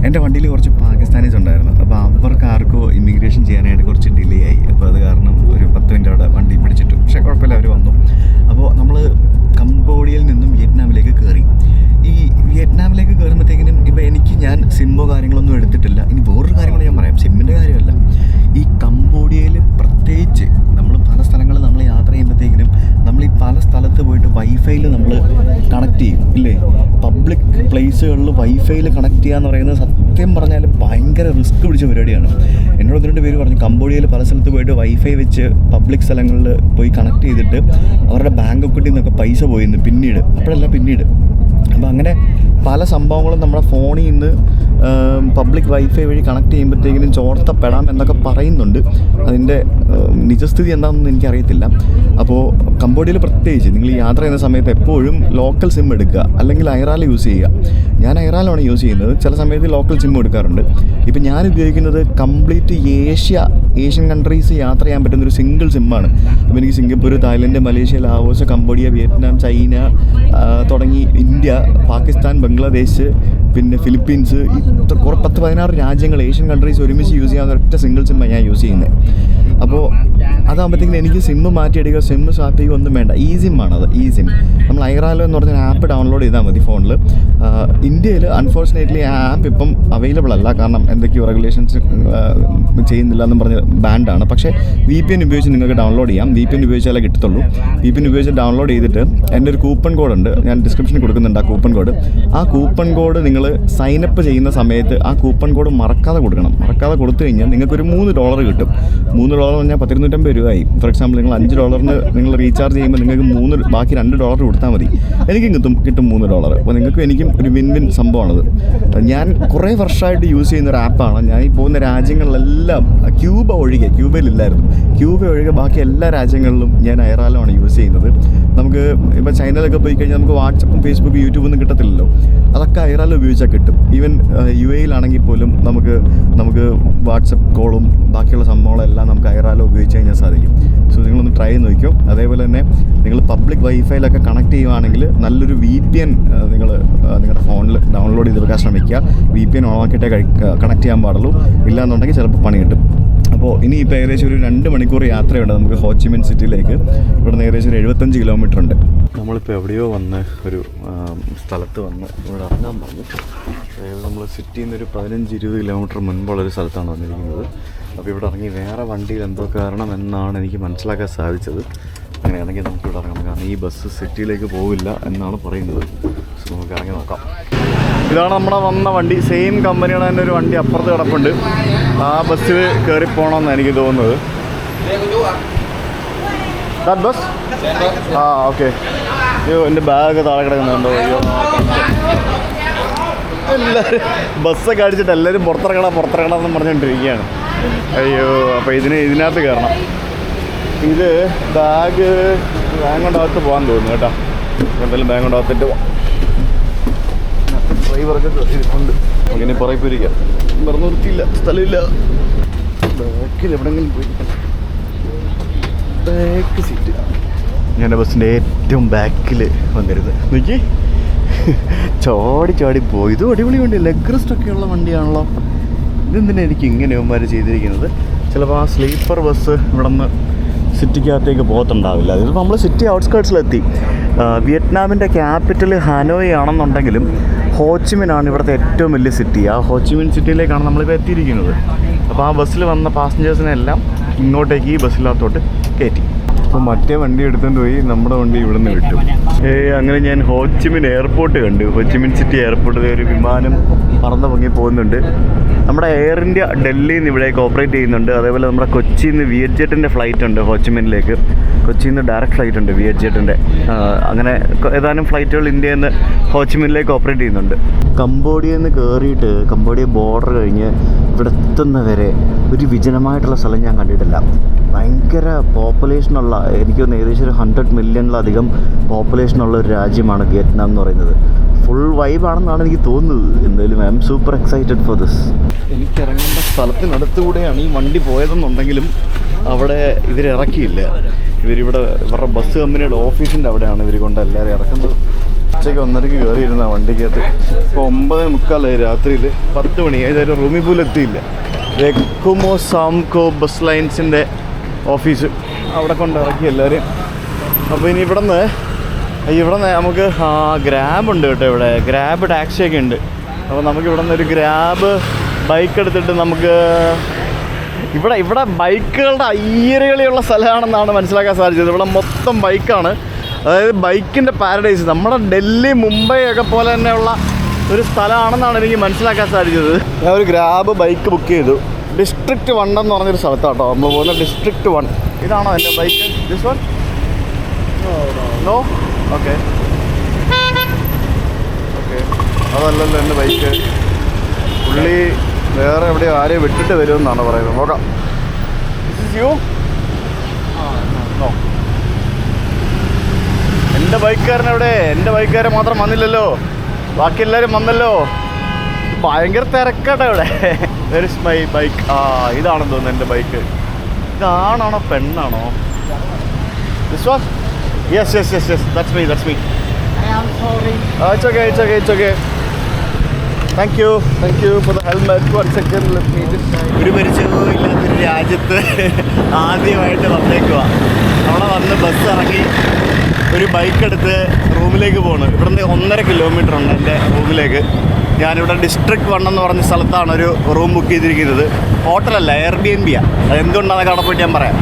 എൻ്റെ വണ്ടിയിൽ കുറച്ച് പാകിസ്ഥാനീസ് ഉണ്ടായിരുന്നു. അപ്പോൾ അവർക്ക് ആർക്കോ ഇമിഗ്രേഷൻ ചെയ്യാനായിട്ട് കുറച്ച് ഡിലേ ആയി. അപ്പോൾ അത് കാരണം ഒരു 10 മിനിറ്റ് അവിടെ വണ്ടി പിടിച്ചിട്ടു. പക്ഷേ കുഴപ്പമില്ല, അവർ വന്നു. അപ്പോൾ നമ്മൾ കംബോഡിയയിൽ നിന്നും വിയറ്റ്നാമിലേക്ക് കയറി. ഈ വിയറ്റ്നാമിലേക്ക് കയറുമ്പോഴത്തേക്കിനും ഇപ്പോൾ ഞാൻ സിമ്മോ കാര്യങ്ങളൊന്നും എടുത്തിട്ടില്ല. ഇനി വേറൊരു കാര്യം കൂടെ ഞാൻ പറയാം, സിമ്മിൻ്റെ കാര്യമല്ല. ഈ കംബോഡിയയിൽ പ്രത്യേകിച്ച് നമ്മൾ പല സ്ഥലങ്ങളിൽ നമ്മൾ യാത്ര ചെയ്യുമ്പോഴത്തേക്കിനും നമ്മൾ ഈ പല സ്ഥലത്ത് പോയിട്ട് വൈഫൈയിൽ നമ്മൾ കണക്ട് ചെയ്യും ഇല്ലേ. പബ്ലിക് പ്ലേസുകളിൽ വൈഫൈയിൽ കണക്ട് ചെയ്യുക എന്ന് പറയുന്നത് സത്യം പറഞ്ഞാൽ ഭയങ്കര റിസ്ക് പിടിച്ച പരിപാടിയാണ്. എന്നോട് 2 പേര് പറഞ്ഞു കംബോഡിയയിൽ പല സ്ഥലത്ത് പോയിട്ട് വൈഫൈ വെച്ച് പബ്ലിക് സ്ഥലങ്ങളിൽ പോയി കണക്ട് ചെയ്തിട്ട് അവരുടെ ബാങ്ക് അക്കൗണ്ടിൽ നിന്നൊക്കെ പൈസ പോയിന്ന് പിന്നീട്. അപ്പോൾ അങ്ങനെ പല സംഭവങ്ങളും നമ്മുടെ ഫോണിൽ നിന്ന് പബ്ലിക് വൈഫൈ വഴി കണക്ട് ചെയ്യുമ്പോഴത്തേക്കിനും ചോർത്തപ്പെടാം എന്നൊക്കെ പറയുന്നുണ്ട്. അതിൻ്റെ നിജസ്ഥിതി എന്താണെന്ന് എനിക്കറിയത്തില്ല. അപ്പോൾ കംബോഡിയയിൽ പ്രത്യേകിച്ച് നിങ്ങൾ ഈ യാത്ര ചെയ്യുന്ന സമയത്ത് എപ്പോഴും ലോക്കൽ സിം എടുക്കുക, അല്ലെങ്കിൽ ഐറാൽ യൂസ് ചെയ്യുക. ഞാൻ ഐറാലാണ് യൂസ് ചെയ്യുന്നത്. ചില സമയത്ത് ലോക്കൽ സിം എടുക്കാറുണ്ട്. ഇപ്പം ഞാൻ ഉപയോഗിക്കുന്നത് കംപ്ലീറ്റ് ഏഷ്യൻ കൺട്രീസ് യാത്ര ചെയ്യാൻ പറ്റുന്നൊരു സിംഗിൾ സിമ്മാണ്. അപ്പോൾ എനിക്ക് Singapore, Thailand, Malaysia, Laos, Cambodia, Vietnam, China തുടങ്ങി ഇന്ത്യ, പാകിസ്ഥാൻ, ബംഗ്ലാദേശ്, പിന്നെ ഫിലിപ്പീൻസ്, 10-16 രാജ്യങ്ങൾ ഏഷ്യൻ കൺട്രീസ് ഒരുമിച്ച് യൂസ് ചെയ്യാവുന്ന ഒറ്റ സിംഗിൾ സിമ്മാണ് ഞാൻ യൂസ് ചെയ്യുന്നത്. അപ്പോൾ അതാകുമ്പോഴത്തേക്കും എനിക്ക് സിമ്മ് മാറ്റിയെടുക്കുക, സിമ്മ് സ്വാപ്പ് ചെയ്യുക ഒന്നും വേണ്ട. ഈ സിമ്മാണത്, ഈ സിം. നമ്മൾ ഐറാലോ എന്ന് പറഞ്ഞ ആപ്പ് ഡൗൺലോഡ് ചെയ്താൽ മതി ഫോണിൽ. ഇന്ത്യയിൽ അൺഫോർച്ചുനേറ്റ്ലി ആ ആപ്പ് ഇപ്പം അവൈലബിൾ അല്ല, കാരണം എന്തൊക്കെയോ റെഗുലേഷൻസ് ചെയ്യുന്നില്ല എന്നും പറഞ്ഞ് ബാൻഡാണ്. പക്ഷേ VPN ഉപയോഗിച്ച് നിങ്ങൾക്ക് ഡൗൺലോഡ് ചെയ്യാം. VPN ഉപയോഗിച്ചാലേ കിട്ടത്തുള്ളൂ. VPN ഉപയോഗിച്ച് ഡൗൺലോഡ് ചെയ്തിട്ട് എൻ്റെ ഒരു കൂപ്പൺ കോഡ് ഉണ്ട്, ഞാൻ ഡിസ്ക്രിപ്ഷനിൽ കൊടുക്കുന്നുണ്ട് ആ കൂപ്പൺ കോഡ്. ആ കൂപ്പൺ കോഡ് നിങ്ങൾ സൈനപ്പ് ചെയ്യുന്ന സമയത്ത് ആ കൂപ്പൺ കോഡ് മറക്കാതെ കൊടുക്കണം. മറക്കാതെ കൊടുത്തു കഴിഞ്ഞാൽ നിങ്ങൾക്കൊരു $3 കിട്ടും. $3 എന്ന് പറഞ്ഞാൽ 250 രൂപയായി. ഫോർ എക്സാമ്പിൾ നിങ്ങൾ $5 നിങ്ങൾ റീചാർജ് ചെയ്യുമ്പോൾ നിങ്ങൾക്ക് ബാക്കി $2 കൊടുത്താൽ മതി. എനിക്കും കിട്ടും $3. അപ്പോൾ നിങ്ങൾക്കും എനിക്കും ഒരു വിൻ സംഭവമാണത്. ഞാൻ കുറേ വർഷമായിട്ട് യൂസ് ചെയ്യുന്ന ഒരു ആപ്പാണ്. ഞാൻ ഈ പോകുന്ന രാജ്യങ്ങളിലെല്ലാം ക്യൂബയിലില്ലായിരുന്നു. ക്യൂബ ഒഴികെ ബാക്കി എല്ലാ രാജ്യങ്ങളിലും ഞാൻ ഐറാലാണ് യൂസ് ചെയ്യുന്നത്. നമുക്ക് ഇപ്പോൾ ചൈനയിലൊക്കെ പോയി കഴിഞ്ഞാൽ നമുക്ക് വാട്സപ്പും ഫേസ്ബുക്കും യൂട്യൂബൊന്നും കിട്ടത്തില്ലല്ലോ. അതൊക്കെ ഐറാൽ ഉപയോഗിച്ചാൽ കിട്ടും. ഈവൻ UAE പോലും നമുക്ക് വാട്സപ്പ് കോളും ബാക്കിയുള്ള സംഭവങ്ങളെല്ലാം നമുക്ക് ഐറാൽ ഉപയോഗിച്ച് കഴിഞ്ഞാൽ സാധിക്കും. സോ നിങ്ങളൊന്ന് ട്രൈ ചെയ്ത് നോക്കിയോ. അതേപോലെ തന്നെ നിങ്ങൾ പബ്ലിക് വൈഫൈയിലൊക്കെ കണക്ട് ചെയ്യുവാണെങ്കിൽ നല്ലൊരു VPN നിങ്ങൾ നിങ്ങളുടെ ഫോണിൽ ഡൗൺലോഡ് ചെയ്ത് വെക്കാൻ ശ്രമിക്കുക. VPN ഓണാക്കിയിട്ടേ കണക്ട് ചെയ്യാൻ പാടുള്ളൂ. ഇല്ലയെന്നുണ്ടെങ്കിൽ ചിലപ്പോൾ പണി കിട്ടും. അപ്പോൾ ഇനിയിപ്പോൾ ഏകദേശം ഒരു 2 മണിക്കൂർ യാത്രയുണ്ട് നമുക്ക് ഹോച്ചിമിൻ സിറ്റിയിലേക്ക്. ഇവിടെ നിന്ന് ഏകദേശം ഒരു 75 കിലോമീറ്റർ ഉണ്ട്. നമ്മളിപ്പോൾ എവിടെയോ വന്ന് ഒരു സ്ഥലത്ത് വന്ന് ഇവിടെ ഇറങ്ങാൻ പറഞ്ഞു. അതായത് നമ്മൾ സിറ്റിയിൽ നിന്ന് ഒരു 15-20 കിലോമീറ്റർ മുൻപുള്ളൊരു സ്ഥലത്താണ് വന്നിരിക്കുന്നത്. അപ്പോൾ ഇവിടെ ഇറങ്ങി വേറെ വണ്ടിയിൽ എന്തോ കാരണം എന്നാണ് എനിക്ക് മനസ്സിലാക്കാൻ സാധിച്ചത്. അങ്ങനെയാണെങ്കിൽ നമുക്ക് ഇവിടെ ഇറങ്ങണം, കാരണം ഈ ബസ് സിറ്റിയിലേക്ക് പോവില്ല എന്നാണ് പറയുന്നത്. സോ നമുക്ക് ഇറങ്ങി നോക്കാം. ഇതാണ് നമ്മുടെ വന്ന വണ്ടി. സെയിം കമ്പനിയുടെ തന്നെ ഒരു വണ്ടി അപ്പുറത്ത് കിടപ്പുണ്ട്. ആ ബസ്സിൽ കയറി പോകണമെന്നാണ് എനിക്ക് തോന്നുന്നത്. Bus okay. അയ്യോ, എൻ്റെ ബാഗ് താഴെ കിടക്കുന്നുണ്ടോ? അയ്യോ, എല്ലാവരും ബസ്സൊക്കെ അടിച്ചിട്ട് എല്ലാവരും പുറത്തിറങ്ങണം എന്ന് പറഞ്ഞുകൊണ്ടിരിക്കുകയാണ്. അയ്യോ, അപ്പോൾ ഇതിനകത്ത് കയറണം. ഇത് ബാഗ് കൊണ്ടകത്ത് പോകാൻ തോന്നുന്നു കേട്ടോ. എന്തായാലും ബാഗ് കൊണ്ടകത്തിട്ട് പോവാം. ഡ്രൈവറൊക്കെ ഇരിപ്പുണ്ട്. അങ്ങനെ പുറകെ പോയിരിക്കാം. വേറെ നിർത്തിയില്ല, സ്ഥലമില്ല. ബാക്കിൽ എവിടെങ്കിലും പോയി ബാക്ക് സീറ്റ്. ഞാൻ ബസ്സിൻ്റെ ഏറ്റവും ബാക്കിൽ വന്നിരുന്നത് നോക്കി ചാടി ചാടി പോയി. ഇത് അടിപൊളി വണ്ടി, ലെഗ് റെസ്റ്റ് ഒക്കെയുള്ള വണ്ടിയാണല്ലോ. ഇതെന്തിനാ എനിക്ക് ഇങ്ങനെ ഇവന്മാർ ചെയ്തിരിക്കുന്നത്? ചിലപ്പോൾ ആ സ്ലീപ്പർ ബസ് ഇവിടെ നിന്ന് സിറ്റിക്കകത്തേക്ക് പോകത്തുണ്ടാവില്ല. ഇതിപ്പോൾ നമ്മൾ സിറ്റി ഔട്ട്സ്കേർട്സിലെത്തി. വിയറ്റ്നാമിൻ്റെ ക്യാപിറ്റൽ ഹാനോയ് ആണെന്നുണ്ടെങ്കിലും ഹോച്ചിമിനാണ് ഇവിടുത്തെ ഏറ്റവും വലിയ സിറ്റി. ആ ഹോച്ചിമിൻ സിറ്റിയിലേക്കാണ് നമ്മളിപ്പോൾ എത്തിയിരിക്കുന്നത്. അപ്പോൾ ആ ബസ്സിൽ വന്ന പാസഞ്ചേഴ്സിനെല്ലാം ഇങ്ങോട്ടേക്ക് ഈ ബസ്സിനകത്തോട്ട് കയറ്റി. അപ്പോൾ മറ്റേ വണ്ടി എടുത്തുകൊണ്ട് പോയി നമ്മുടെ വണ്ടി ഇവിടെ നിന്ന് വിട്ടു. അങ്ങനെ ഞാൻ ഹോച്ചിമിൻ എയർപോർട്ട് കണ്ടു. ഹോച്ചിമിൻ സിറ്റി എയർപോർട്ടിൽ ഒരു വിമാനം പറന്ന് പൊങ്ങി പോകുന്നുണ്ട്. നമ്മുടെ എയർ ഇന്ത്യ ഡൽഹിയിൽ നിന്ന് ഇവിടേക്ക് ഓപ്പറേറ്റ് ചെയ്യുന്നുണ്ട്. അതേപോലെ നമ്മുടെ കൊച്ചിയിൽ നിന്ന് വിയറ്റ് ജെറ്റിൻ്റെ ഫ്ലൈറ്റ് ഉണ്ട് ഹോച്ചിമിനിലേക്ക്. കൊച്ചിയിൽ നിന്ന് ഡയറക്റ്റ് ഫ്ലൈറ്റ് ഉണ്ട് വിയറ്റ് ജെറ്റിൻ്റെ. അങ്ങനെ ഏതാനും ഫ്ലൈറ്റുകൾ ഇന്ത്യയിൽ നിന്ന് ഹോച്ചിമിനിലേക്ക് ഓപ്പറേറ്റ് ചെയ്യുന്നുണ്ട്. കംബോഡിയയിൽ നിന്ന് കയറിയിട്ട് കംബോഡിയ ബോർഡർ കഴിഞ്ഞ് ഇവിടെ എത്തുന്നവരെ ഒരു വിജനമായിട്ടുള്ള സ്ഥലം ഞാൻ കണ്ടിട്ടില്ല. ഭയങ്കര പോപ്പുലേഷനുള്ള, എനിക്കൊന്ന് ഏകദേശം ഒരു 100 മില്യണിലധികം പോപ്പുലേഷനുള്ള ഒരു രാജ്യമാണ് വിയറ്റ്നാം എന്ന് പറയുന്നത്. ഫുൾ വൈബാണെന്നാണ് എനിക്ക് തോന്നുന്നത്. എന്തായാലും I'm super excited for this. എനിക്കിറങ്ങേണ്ട സ്ഥലത്തിനടുത്തുകൂടെയാണ് ഈ വണ്ടി പോയതെന്നുണ്ടെങ്കിലും അവിടെ ഇവരിറക്കിയില്ല. ഇവരുടെ ബസ് കമ്പനിയുടെ ഓഫീസിൻ്റെ അവിടെയാണ് ഇവർ കൊണ്ട് എല്ലാവരും ഇറക്കുന്നത്. ഉച്ചയ്ക്ക് 1:30 കയറിയിരുന്ന വണ്ടിക്കകത്ത് ഇപ്പോൾ 9:45 രാത്രിയിൽ 10 മണി ഏതായാലും റൂമിൽ പോലും എത്തിയില്ല. രക്കുമോ സാംകോ ബസ് ലൈൻസിൻ്റെ ഓഫീസ് അവിടെ കൊണ്ട് ഇറക്കി എല്ലാവരെയും. അപ്പോൾ ഇനി ഇവിടെ നിന്ന് നമുക്ക് ഗ്രാബ് ഉണ്ട് കേട്ടോ. ഇവിടെ ഗ്രാബ് ടാക്സിയൊക്കെ ഉണ്ട്. അപ്പോൾ നമുക്ക് ഇവിടെ നിന്ന് ഒരു ഗ്രാബ് ബൈക്ക് എടുത്തിട്ട് നമുക്ക് ഇവിടെ ബൈക്കുകളുടെ അയ്യരകളിയുള്ള സ്ഥലമാണെന്നാണ് മനസ്സിലാക്കാൻ സാധിച്ചത്. ഇവിടെ മൊത്തം ബൈക്കാണ്. അതായത് ബൈക്കിൻ്റെ പാരഡൈസ്. നമ്മുടെ ഡൽഹി മുംബൈ ഒക്കെ പോലെ തന്നെയുള്ള ഒരു സ്ഥലമാണെന്നാണ് എനിക്ക് മനസ്സിലാക്കാൻ സാധിച്ചത്. ഞാൻ ഒരു ഗ്രാബ് ബൈക്ക് ബുക്ക് ചെയ്തു. ഡിസ്ട്രിക്റ്റ് 1 എന്ന് പറഞ്ഞൊരു സ്ഥലത്താട്ടോ നമ്മൾ പോകുന്ന. ഡിസ്ട്രിക്റ്റ് 1 ഇതാണോ എൻ്റെ bike? This one? No. Okay അതല്ലല്ലോ എൻ്റെ ബൈക്ക്. പുള്ളി വേറെ എവിടെയോ ആരെയും വിട്ടിട്ട് വരുമെന്നാണ് പറയുന്നത്. നോക്കാം. This is you? നോ. എൻ്റെ ബൈക്കുകാരൻ എവിടെ? എൻ്റെ ബൈക്കുകാരൻ മാത്രം വന്നില്ലല്ലോ, ബാക്കി എല്ലാവരും വന്നല്ലോ. ഭയങ്കര തിരക്കാട്ടോ ഇവിടെ. Where is my bike? ഇതാണെന്ന് തോന്നുന്നു എൻ്റെ ബൈക്ക്. ഇതാണാണോ പെണ്ണാണോ? This one? Yes yes yes yes that's me. It's okay. Thank you for the helmet. 1 second, let me just... ഒരു പരിചയവും ഇല്ലാത്തൊരു രാജ്യത്ത് ആദ്യമായിട്ട് വന്നേക്കുക. അവിടെ വന്ന് ബസ് ഇറങ്ങി ഒരു ബൈക്ക് എടുത്ത് റൂമിലേക്ക് പോകണം. ഇവിടുന്ന് 1.5 കിലോമീറ്റർ ഉണ്ട് എൻ്റെ റൂമിലേക്ക്. ഞാനിവിടെ ഡിസ്ട്രിക്റ്റ് 1 എന്ന് പറഞ്ഞ സ്ഥലത്താണ് ഒരു റൂം ബുക്ക് ചെയ്തിരിക്കുന്നത്. ഹോട്ടലല്ല, എയർബിഎൻബിയാണ്. അതെന്തുകൊണ്ടാണെന്ന് അവിടെ പോയിട്ട് ഞാൻ പറയാം.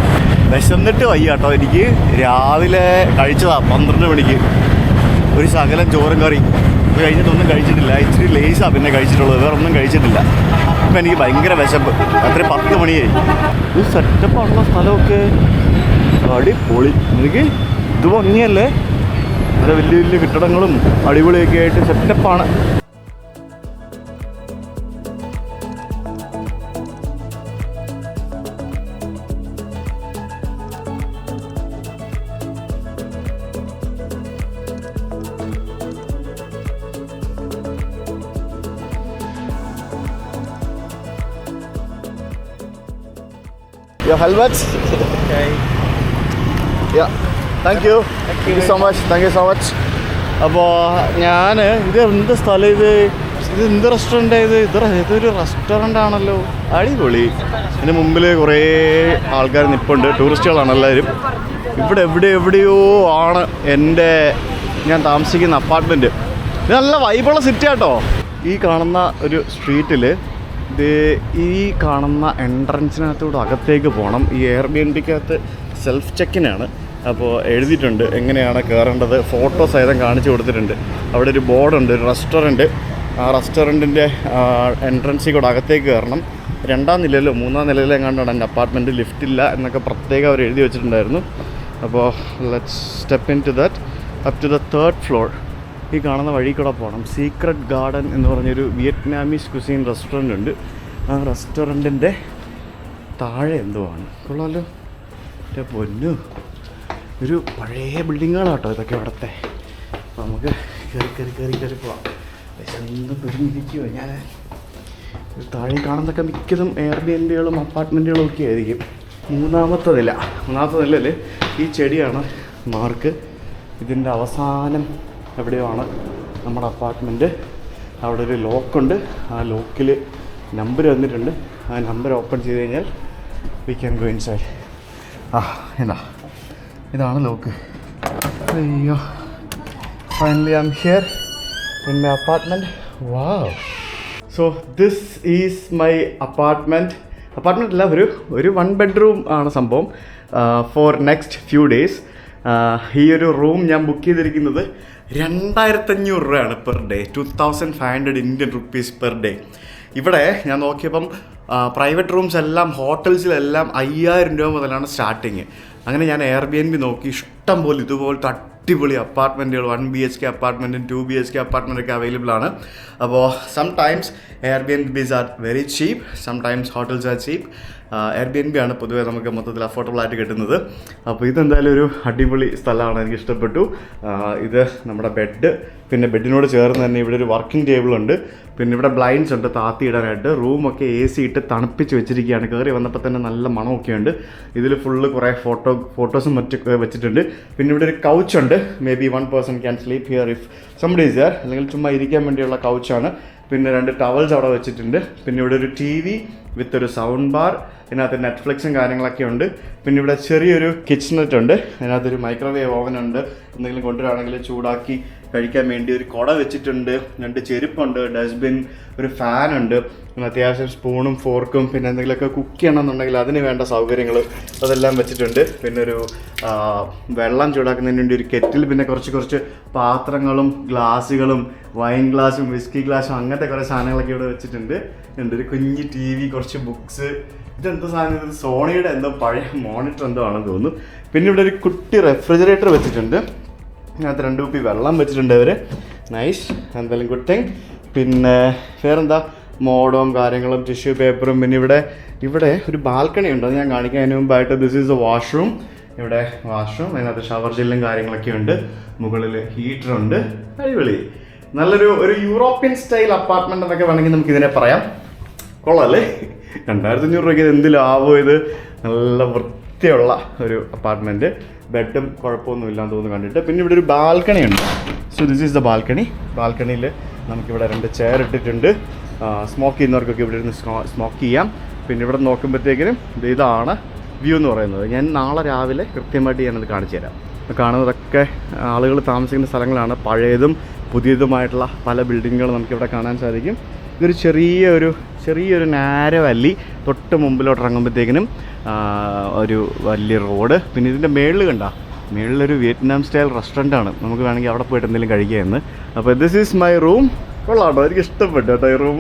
വിശന്നിട്ട് വയ്യ കേട്ടോ. എനിക്ക് രാവിലെ കഴിച്ചതാണ് 12 മണിക്ക് ഒരു ശകലം ചോറും കറി. ഇത് കഴിഞ്ഞിട്ടൊന്നും കഴിച്ചിട്ടില്ല. ഇച്ചിരി ലേസാണ് പിന്നെ കഴിച്ചിട്ടുള്ളത്, വേറെ ഒന്നും കഴിച്ചിട്ടില്ല. ഇപ്പം എനിക്ക് ഭയങ്കര വിശപ്പ്. രാത്രി 10 മണിയായി. ഇത് സെറ്റപ്പാണുള്ള സ്ഥലമൊക്കെ അടിപൊളി. എനിക്ക് ഇത് ഭംഗിയല്ലേ? നല്ല വലിയ വലിയ കെട്ടിടങ്ങളും അടിപൊളിയൊക്കെ ആയിട്ട് സെറ്റപ്പാണ്. Your helmets? Okay. Yeah. Thank you so much. അപ്പോൾ ഇത് എന്ത് സ്ഥലം? ഇത് എന്ത് റെസ്റ്റോറൻ്റ്? ഇതൊരു റെസ്റ്റോറൻ്റ് ആണല്ലോ. അടിപൊളി. ഇതിന് മുമ്പിൽ കുറേ ആൾക്കാർ നിൽപ്പുണ്ട്. ടൂറിസ്റ്റുകളാണ് എല്ലാവരും. ഇവിടെ എവിടെയോ ആണ് ഞാൻ താമസിക്കുന്ന അപ്പാർട്ട്മെൻറ്റ്. ഇത് നല്ല വൈബുള്ള സിറ്റി ആട്ടോ. ഈ കാണുന്ന ഒരു സ്ട്രീറ്റിൽ ഈ കാണുന്ന എൻട്രൻസിനകത്തൂടെ അകത്തേക്ക് പോകണം. ഈ എയർബിഎൻബിക്കകത്ത് സെൽഫ് ചെക്കിനാണ്. അപ്പോൾ എഴുതിയിട്ടുണ്ട് എങ്ങനെയാണ് കയറേണ്ടത്. ഫോട്ടോ സഹിതം കാണിച്ചു കൊടുത്തിട്ടുണ്ട്. അവിടെ ഒരു ബോർഡുണ്ട്, ഒരു റെസ്റ്റോറൻറ്റ്. ആ റെസ്റ്റോറൻറ്റിൻ്റെ എൻട്രൻസിൽ കൂടെ അകത്തേക്ക് കയറണം. 2ാം നിലയിലോ 3ാം നിലയിലോ എങ്ങാണ്ടാണ് എൻ്റെ അപ്പാർട്ട്മെൻറ്റ്. ലിഫ്റ്റില്ല എന്നൊക്കെ പ്രത്യേകം അവർ എഴുതി വെച്ചിട്ടുണ്ടായിരുന്നു. അപ്പോൾ let's step into that up to the 3rd floor. ഈ കാണുന്ന വഴി കൂടെ പോകണം. സീക്രട്ട് ഗാർഡൻ എന്ന് പറഞ്ഞൊരു വിയറ്റ്നാമീസ് കുസീൻ റെസ്റ്റോറൻ്റ് ഉണ്ട്. ആ റെസ്റ്റോറൻറ്റിൻ്റെ താഴെ എന്തോ ആണ്. കൊള്ളാമല്ലോ. എൻ്റെ പൊന്നു, ഒരു പഴയ ബിൽഡിങ്ങുകളാട്ടോ ഇതൊക്കെ ഇവിടുത്തെ. അപ്പോൾ നമുക്ക് കയറി പോവാം. വിശന്ന് പെരുന്നിരിക്കുമോ ഞാൻ. താഴെ കാണുന്നതൊക്കെ മിക്കതും എയർബിഎൻബികളും അപ്പാർട്ട്മെൻറ്റുകളും ഒക്കെ ആയിരിക്കും. മൂന്നാമത്തെ നിലയിൽ ഈ ചെടിയാണ് മാർക്ക്. ഇതിൻ്റെ അവസാനം എവിടെയോ ആണ് നമ്മുടെ അപ്പാർട്ട്മെൻറ്റ്. അവിടെ ഒരു ലോക്കുണ്ട്. ആ ലോക്കിൽ നമ്പർ വന്നിട്ടുണ്ട്. ആ നമ്പർ ഓപ്പൺ ചെയ്ത് കഴിഞ്ഞാൽ വി ക്യാൻ ഗോ ഇൻസൈഡ്. ഇതാണ് ലോക്ക്. അയ്യോ, finally I am here in my apartment. Wow. So this is my apartment അല്ല, ഒരു 1 bedroom ആണ് സംഭവം. For next few days. ഈ ഒരു റൂം ഞാൻ ബുക്ക് ചെയ്തിരിക്കുന്നത് 2500 രൂപയാണ് per day. 2500 Indian rupees per day. ഇവിടെ ഞാൻ നോക്കിയപ്പം പ്രൈവറ്റ് റൂംസ് എല്ലാം ഹോട്ടൽസിലെല്ലാം 5000 രൂപ മുതലാണ് സ്റ്റാർട്ടിങ്. അങ്ങനെ ഞാൻ എയർബിഎൻബി നോക്കി. ഇഷ്ടം പോലെ ഇതുപോലത്തെ അടിപൊളി അപ്പാർട്ട്മെൻറ്റുകൾ 1 BHK അപ്പാർട്ട്മെൻറ്റും 2 BHK അപ്പാർട്ട്മെൻറ്റൊക്കെ അവൈലബിൾ ആണ്. അപ്പോൾ sometimes Airbnbs are very cheap, sometimes hotels are cheap. Airbnb ആണ് പൊതുവേ നമുക്ക് മൊത്തത്തിൽ അഫോർഡബിൾ ആയിട്ട് കിട്ടുന്നത്. അപ്പോൾ ഇതെന്തായാലും ഒരു അടിപൊളി സ്ഥലമാണ്, എനിക്ക് ഇഷ്ടപ്പെട്ടു. ഇത് നമ്മുടെ ബെഡ്, പിന്നെ ബെഡിനോട് ചേർന്ന് തന്നെ ഇവിടെ ഒരു വർക്കിംഗ് ടേബിൾ ഉണ്ട്. പിന്നെ ഇവിടെ ബ്ലൈൻഡ്സ് ഉണ്ട് താത്തിയിടാനായിട്ട്. റൂമൊക്കെ AC ഇട്ട് തണുപ്പിച്ച് വെച്ചിരിക്കുകയാണ്. കയറി വന്നപ്പോൾ തന്നെ നല്ല മണമൊക്കെ ഉണ്ട്. ഇതിൽ ഫുള്ള് കുറേ ഫോട്ടോസും മറ്റൊക്കെ വെച്ചിട്ടുണ്ട്. പിന്നെ ഇവിടെ ഒരു കൗച്ചുണ്ട്. Maybe 1 person can sleep here if somebody is here. അല്ലെങ്കിൽ ചുമ്മാ ഇരിക്കാൻ വേണ്ടിയുള്ള കൗച്ചാണ്. പിന്നെ 2 ടവൽസ് അവിടെ വെച്ചിട്ടുണ്ട്. പിന്നെ ഇവിടെ ഒരു TV വിത്ത് ഒരു സൗണ്ട് ബാർ. ഇതിനകത്ത് നെറ്റ്ഫ്ലിക്സും കാര്യങ്ങളൊക്കെ ഉണ്ട്. പിന്നെ ഇവിടെ ചെറിയൊരു കിച്ചണറ്റ് ഉണ്ട്. അതിനകത്തൊരു മൈക്രോവേവ് ഓവൻ ഉണ്ട്. എന്തെങ്കിലും കൊണ്ടുവരാണെങ്കിൽ ചൂടാക്കി കഴിക്കാൻ വേണ്ടി ഒരു കുട വെച്ചിട്ടുണ്ട്. 2 ചെരുപ്പുണ്ട്, ഡസ്റ്റ്ബിൻ, ഒരു ഫാനുണ്ട്. പിന്നെ അത്യാവശ്യം സ്പൂണും ഫോർക്കും പിന്നെ എന്തെങ്കിലുമൊക്കെ കുക്ക് ചെയ്യണമെന്നുണ്ടെങ്കിൽ അതിന് വേണ്ട സൗകര്യങ്ങൾ അതെല്ലാം വെച്ചിട്ടുണ്ട്. പിന്നെ ഒരു വെള്ളം ചൂടാക്കുന്നതിന് വേണ്ടി ഒരു കെറ്റിൽ, പിന്നെ കുറച്ച് പാത്രങ്ങളും ഗ്ലാസ്സുകളും വൈൻ ഗ്ലാസും വിസ്കി ഗ്ലാസും അങ്ങനത്തെ കുറേ സാധനങ്ങളൊക്കെ ഇവിടെ വെച്ചിട്ടുണ്ട്. ഒരു കുഞ്ഞ് TV, കുറച്ച് ബുക്സ്. ഇതെന്തോ സാധനം, ഇത് സോണിയുടെ എന്തോ പഴയ മോണിറ്റർ എന്തോ ആണെന്ന് തോന്നുന്നു. പിന്നെ ഇവിടെ ഒരു കുട്ടി റെഫ്രിജറേറ്റർ വെച്ചിട്ടുണ്ട്. അതിനകത്ത് 2 കുപ്പി വെള്ളം വെച്ചിട്ടുണ്ട് അവർ. നൈസ്, എന്തായാലും ഗുഡ് തിങ്. പിന്നെ വേറെന്താ, മോഡും കാര്യങ്ങളും ടിഷ്യൂ പേപ്പറും. പിന്നെ ഇവിടെ ഒരു ബാൽക്കണി ഉണ്ട്, അത് ഞാൻ കാണിക്കുന്നതിന് മുമ്പായിട്ട് ദിസ് ഈസ് എ വാഷ്റൂം. ഇവിടെ വാഷ്റൂം, അതിനകത്ത് ഷവർ ജെല്ലും കാര്യങ്ങളൊക്കെ ഉണ്ട്. മുകളിൽ ഹീറ്ററുണ്ട്. അടിപൊളി, നല്ലൊരു യൂറോപ്യൻ സ്റ്റൈൽ അപ്പാർട്ട്മെൻറ്റ് എന്നൊക്കെ വേണമെങ്കിൽ നമുക്ക് ഇതിനെ പറയാം. കൊള്ളാമല്ലേ? 2500 രൂപയ്ക്ക് ഇത് എന്ത് ലാഭം. ഇത് നല്ല വൃത്തിയുള്ള ഒരു അപ്പാർട്ട്മെൻറ്റ്. ബെഡും കുഴപ്പമൊന്നുമില്ലാന്ന് തോന്നുന്നു കണ്ടിട്ട്. പിന്നെ ഇവിടെ ഒരു ബാൽക്കണി ഉണ്ട്. So this is the balcony. ബാൽക്കണിയിൽ നമുക്കിവിടെ 2 ചെയർ ഇട്ടിട്ടുണ്ട്. സ്മോക്ക് ചെയ്യുന്നവർക്കൊക്കെ ഇവിടെ ഇരുന്ന് സ്മോക്ക് ചെയ്യാം. പിന്നെ ഇവിടെ നോക്കുമ്പോഴത്തേക്കിനും ഇതാണ് വ്യൂ എന്ന് പറയുന്നത്. ഞാൻ നാളെ രാവിലെ കൃത്യമായിട്ട് ഞാനത് കാണിച്ചു തരാം. കാണുന്നതൊക്കെ ആളുകൾ താമസിക്കുന്ന സ്ഥലങ്ങളാണ്. പഴയതും പുതിയതുമായിട്ടുള്ള പല ബിൽഡിങ്ങുകൾ നമുക്കിവിടെ കാണാൻ സാധിക്കും. ഇതൊരു ചെറിയൊരു നാരോ വല്ലി. തൊട്ട് മുമ്പിലോട്ട് ഇറങ്ങുമ്പോഴത്തേക്കിനും ഒരു വലിയ റോഡ്. പിന്നെ ഇതിൻ്റെ മേളിലൊരു വിയറ്റ്നാം സ്റ്റൈൽ റെസ്റ്റോറൻ്റ് ആണ്. നമുക്ക് വേണമെങ്കിൽ അവിടെ പോയിട്ട് എന്തെങ്കിലും കഴിക്കാമെന്ന്. അപ്പോൾ ദിസ് ഈസ് മൈ റൂം. കൊള്ളാട്ടോ, എനിക്ക് ഇഷ്ടപ്പെട്ടു കേട്ടോ ഈ റൂം.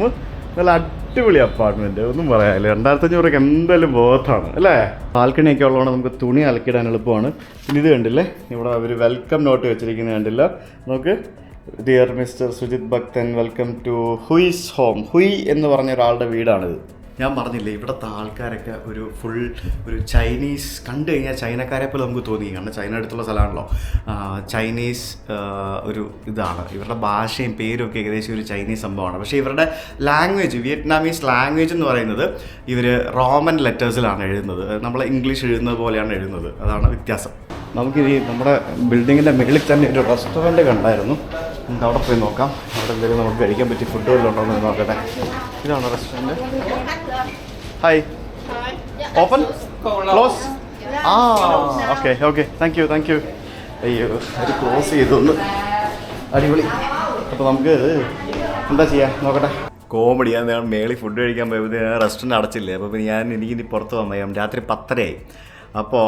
നല്ല അടിപൊളി അപ്പാർട്ട്മെൻറ്റ്, ഒന്നും പറയാനില്ല. 2500 രൂപയ്ക്ക് എന്തായാലും ബോത്താണ് അല്ലേ? ബാൽക്കണിയൊക്കെ ഉള്ളതുകൊണ്ട് നമുക്ക് തുണി അലക്കിടാൻ എളുപ്പമാണ്. പിന്നെ ഇത് കണ്ടില്ലേ, ഇവിടെ അവർ വെൽക്കം നോട്ട് വെച്ചിരിക്കുന്നത് കണ്ടില്ല? നമുക്ക് ഡിയർ മിസ്റ്റർ സുജിത് ഭക്തൻ, വെൽക്കം ടു ഹുയിസ് ഹോം. ഹുയ് എന്ന് പറഞ്ഞ ഒരാളുടെ വീടാണിത്. ഞാൻ പറഞ്ഞില്ലേ, ഇവിടുത്തെ ആൾക്കാരൊക്കെ ഒരു ചൈനീസ്, കണ്ടു കഴിഞ്ഞാൽ ചൈനക്കാരെ പോലെ നമുക്ക് തോന്നി. കാരണം ചൈന അടുത്തുള്ള സ്ഥലമാണല്ലോ. ചൈനീസ് ഒരു ഇതാണ്. ഇവരുടെ ഭാഷയും പേരും ഒക്കെ ഏകദേശം ഒരു ചൈനീസ് സംഭവമാണ്. പക്ഷേ ഇവരുടെ ലാംഗ്വേജ്, വിയറ്റ്നാമീസ് ലാംഗ്വേജ് എന്ന് പറയുന്നത് ഇവർ റോമൻ ലെറ്റേഴ്സിലാണ് എഴുതുന്നത്. നമ്മൾ ഇംഗ്ലീഷ് എഴുതുന്നത് പോലെയാണ് എഴുതുന്നത്. അതാണ് വ്യത്യാസം. നമുക്കിനി നമ്മുടെ ബിൽഡിങ്ങിൻ്റെ മുകളിൽ തന്നെ ഒരു റെസ്റ്റോറൻറ്റ് കണ്ടായിരുന്നു. നമുക്ക് അവിടെ പോയി നോക്കാം. അവിടെ എന്തെങ്കിലും നമുക്ക് കഴിക്കാൻ പറ്റിയ ഫുഡ് വല്ലതും ഉണ്ടോ എന്ന് നോക്കട്ടെ. ഇതാണ് restaurant. Hi, open close? Okay thank you. അയ്യോ, അത് ക്ലോസ് ചെയ്തൊന്ന്. അടിപൊളി. അപ്പോൾ നമുക്ക് എന്താ ചെയ്യാം നോക്കട്ടെ. കോമഡി. ഞാൻ മേളിൽ ഫുഡ് കഴിക്കാൻ പോയപ്പോൾ റെസ്റ്റോറൻറ്റ് അടച്ചില്ലേ. അപ്പോൾ പിന്നെ എനിക്കിനി പുറത്ത് പോകാൻ രാത്രി 10:30 അപ്പോൾ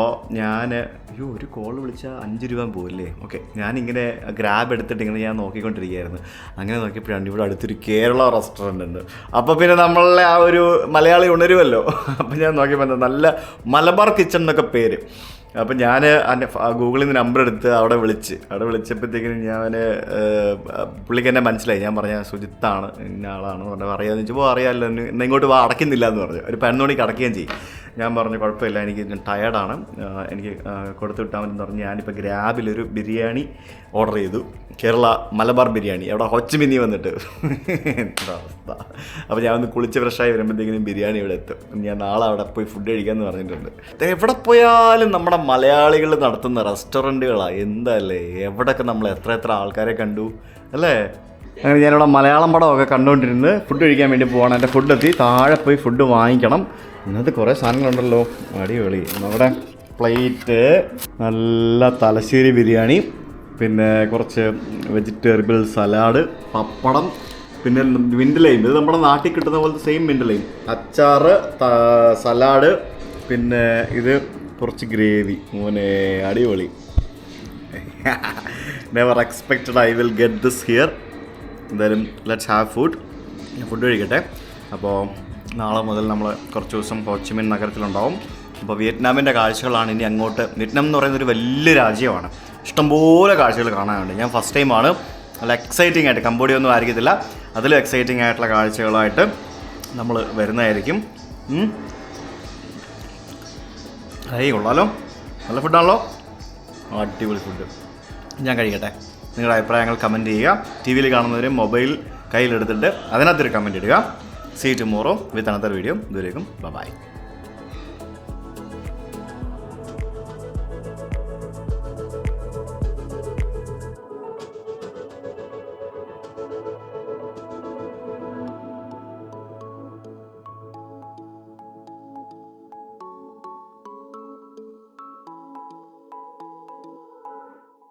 ഒരു കോൾ വിളിച്ചാൽ 5 രൂപ പോകില്ലേ? ഓക്കെ, ഞാനിങ്ങനെ ഗ്രാബ് എടുത്തിട്ട് ഞാൻ നോക്കിക്കൊണ്ടിരിക്കുകയായിരുന്നു. അങ്ങനെ നോക്കിയപ്പോഴാണ് ഇവിടെ അടുത്തൊരു കേരള റെസ്റ്റോറൻറ്റ് ഉണ്ട്. അപ്പോൾ പിന്നെ നമ്മളെ ആ ഒരു മലയാളി ഉണരുമല്ലോ. അപ്പോൾ ഞാൻ നോക്കിയപ്പോൾ നല്ല മലബാർ കിച്ചൺ എന്നൊക്കെ പേര്. അപ്പം ഞാൻ ഗൂഗിളിൽ നിന്ന് നമ്പർ എടുത്ത് അവിടെ വിളിച്ചപ്പോഴത്തേക്കിനും പുള്ളിക്ക് എന്നെ മനസ്സിലായി. ഞാൻ പറഞ്ഞ സുജിത്താണ്, ഇന്ന ആളാണെന്ന് പറഞ്ഞാൽ അറിയാമെന്ന് ചോദിച്ചപ്പോൾ അറിയാമല്ലോ, ഇന്ന് ഇങ്ങോട്ട് അടയ്ക്കുന്നില്ല എന്ന് പറഞ്ഞു. ഒരു 11 മണിക്ക് അടയ്ക്കുകയും ചെയ്യും. ഞാൻ പറഞ്ഞു കുഴപ്പമില്ല, എനിക്ക് ടയേർഡാണ്, എനിക്ക് കൊടുത്തു വിട്ടാൽ മതി എന്ന് പറഞ്ഞ് ഞാനിപ്പോൾ ഗ്രാബിലൊരു ബിരിയാണി ഓർഡർ ചെയ്തു. കേരള മലബാർ ബിരിയാണി, അവിടെ ഹൊച്ചിമിന്നി വന്നിട്ട്. എന്താ അവസ്ഥ. അപ്പോൾ ഞാൻ ഒന്ന് കുളിച്ച് ഫ്രഷായി വരുമ്പോഴത്തേക്കിനും ബിരിയാണി ഇവിടെ എത്തും. ഞാൻ നാളെ അവിടെ പോയി ഫുഡ് കഴിക്കാമെന്ന് പറഞ്ഞിട്ടുണ്ട്. എവിടെ പോയാലും നമ്മുടെ മലയാളികൾ നടത്തുന്ന റെസ്റ്റോറൻറ്റുകളാണ്. എന്താല്ലേ, എവിടെയൊക്കെ നമ്മൾ എത്ര ആൾക്കാരെ കണ്ടു അല്ലേ. അങ്ങനെ ഞാനിവിടെ മലയാളം പടമൊക്കെ കണ്ടുകൊണ്ടിരുന്ന് ഫുഡ് കഴിക്കാൻ വേണ്ടി പോവാണ്. എൻ്റെ ഫുഡ് എത്തി, താഴെ പോയി ഫുഡ് വാങ്ങിക്കണം. ഇന്നത്തെ കുറേ സാധനങ്ങളുണ്ടല്ലോ, അടിപൊളി. നമ്മുടെ പ്ലേറ്റ്, നല്ല തലശ്ശേരി ബിരിയാണി, പിന്നെ കുറച്ച് വെജിറ്റബിൾ സലാഡ്, പപ്പടം, പിന്നെ മിൻറ്റ് ലൈം, ഇത് നമ്മുടെ നാട്ടിൽ കിട്ടുന്ന പോലത്തെ സെയിം മിൻറ്റ് ലൈം, അച്ചാറ്, സലാഡ്, പിന്നെ ഇത് കുറച്ച് ഗ്രേവി. മോനെ അടിപൊളി. Never expected I will get this here. എന്തായാലും ലെറ്റ്സ് ഹാവ് ഫുഡ്. ഞാൻ ഫുഡ് കഴിക്കട്ടെ. അപ്പോൾ നാളെ മുതൽ നമ്മൾ കുറച്ച് ദിവസം ഹോച്ചിമിൻ നഗരത്തിലുണ്ടാവും. അപ്പോൾ വിയറ്റ്നാമിൻ്റെ കാഴ്ചകളാണ് ഇനി അങ്ങോട്ട്. വിയറ്റ്നാം എന്ന് പറയുന്നൊരു വലിയ രാജ്യമാണ്, ഇഷ്ടംപോലെ കാഴ്ചകൾ കാണാനുണ്ട്. ഞാൻ ഫസ്റ്റ് ടൈമാണ്. നല്ല എക്സൈറ്റിംഗ് ആയിട്ട്, കംബോഡിയ ഒന്നും ആയിരിക്കത്തില്ല, അതിലും എക്സൈറ്റിംഗ് ആയിട്ടുള്ള കാഴ്ചകളായിട്ട് നമ്മൾ വരുന്നതായിരിക്കും. കൊള്ളാലോ, നല്ല ഫുഡാണല്ലോ, അടിപൊളി ഫുഡ്. ഞാൻ കഴിക്കട്ടെ. നിങ്ങളുടെ അഭിപ്രായങ്ങൾ കമൻറ്റ് ചെയ്യുക. ടി വിയിൽ കാണുന്നവർ മൊബൈൽ കയ്യിലെടുത്തിട്ട് അതിനകത്തൊരു കമൻറ്റ് ഇടുക. See you tomorrow with another video. ഇതുവരേക്കും ബൈ.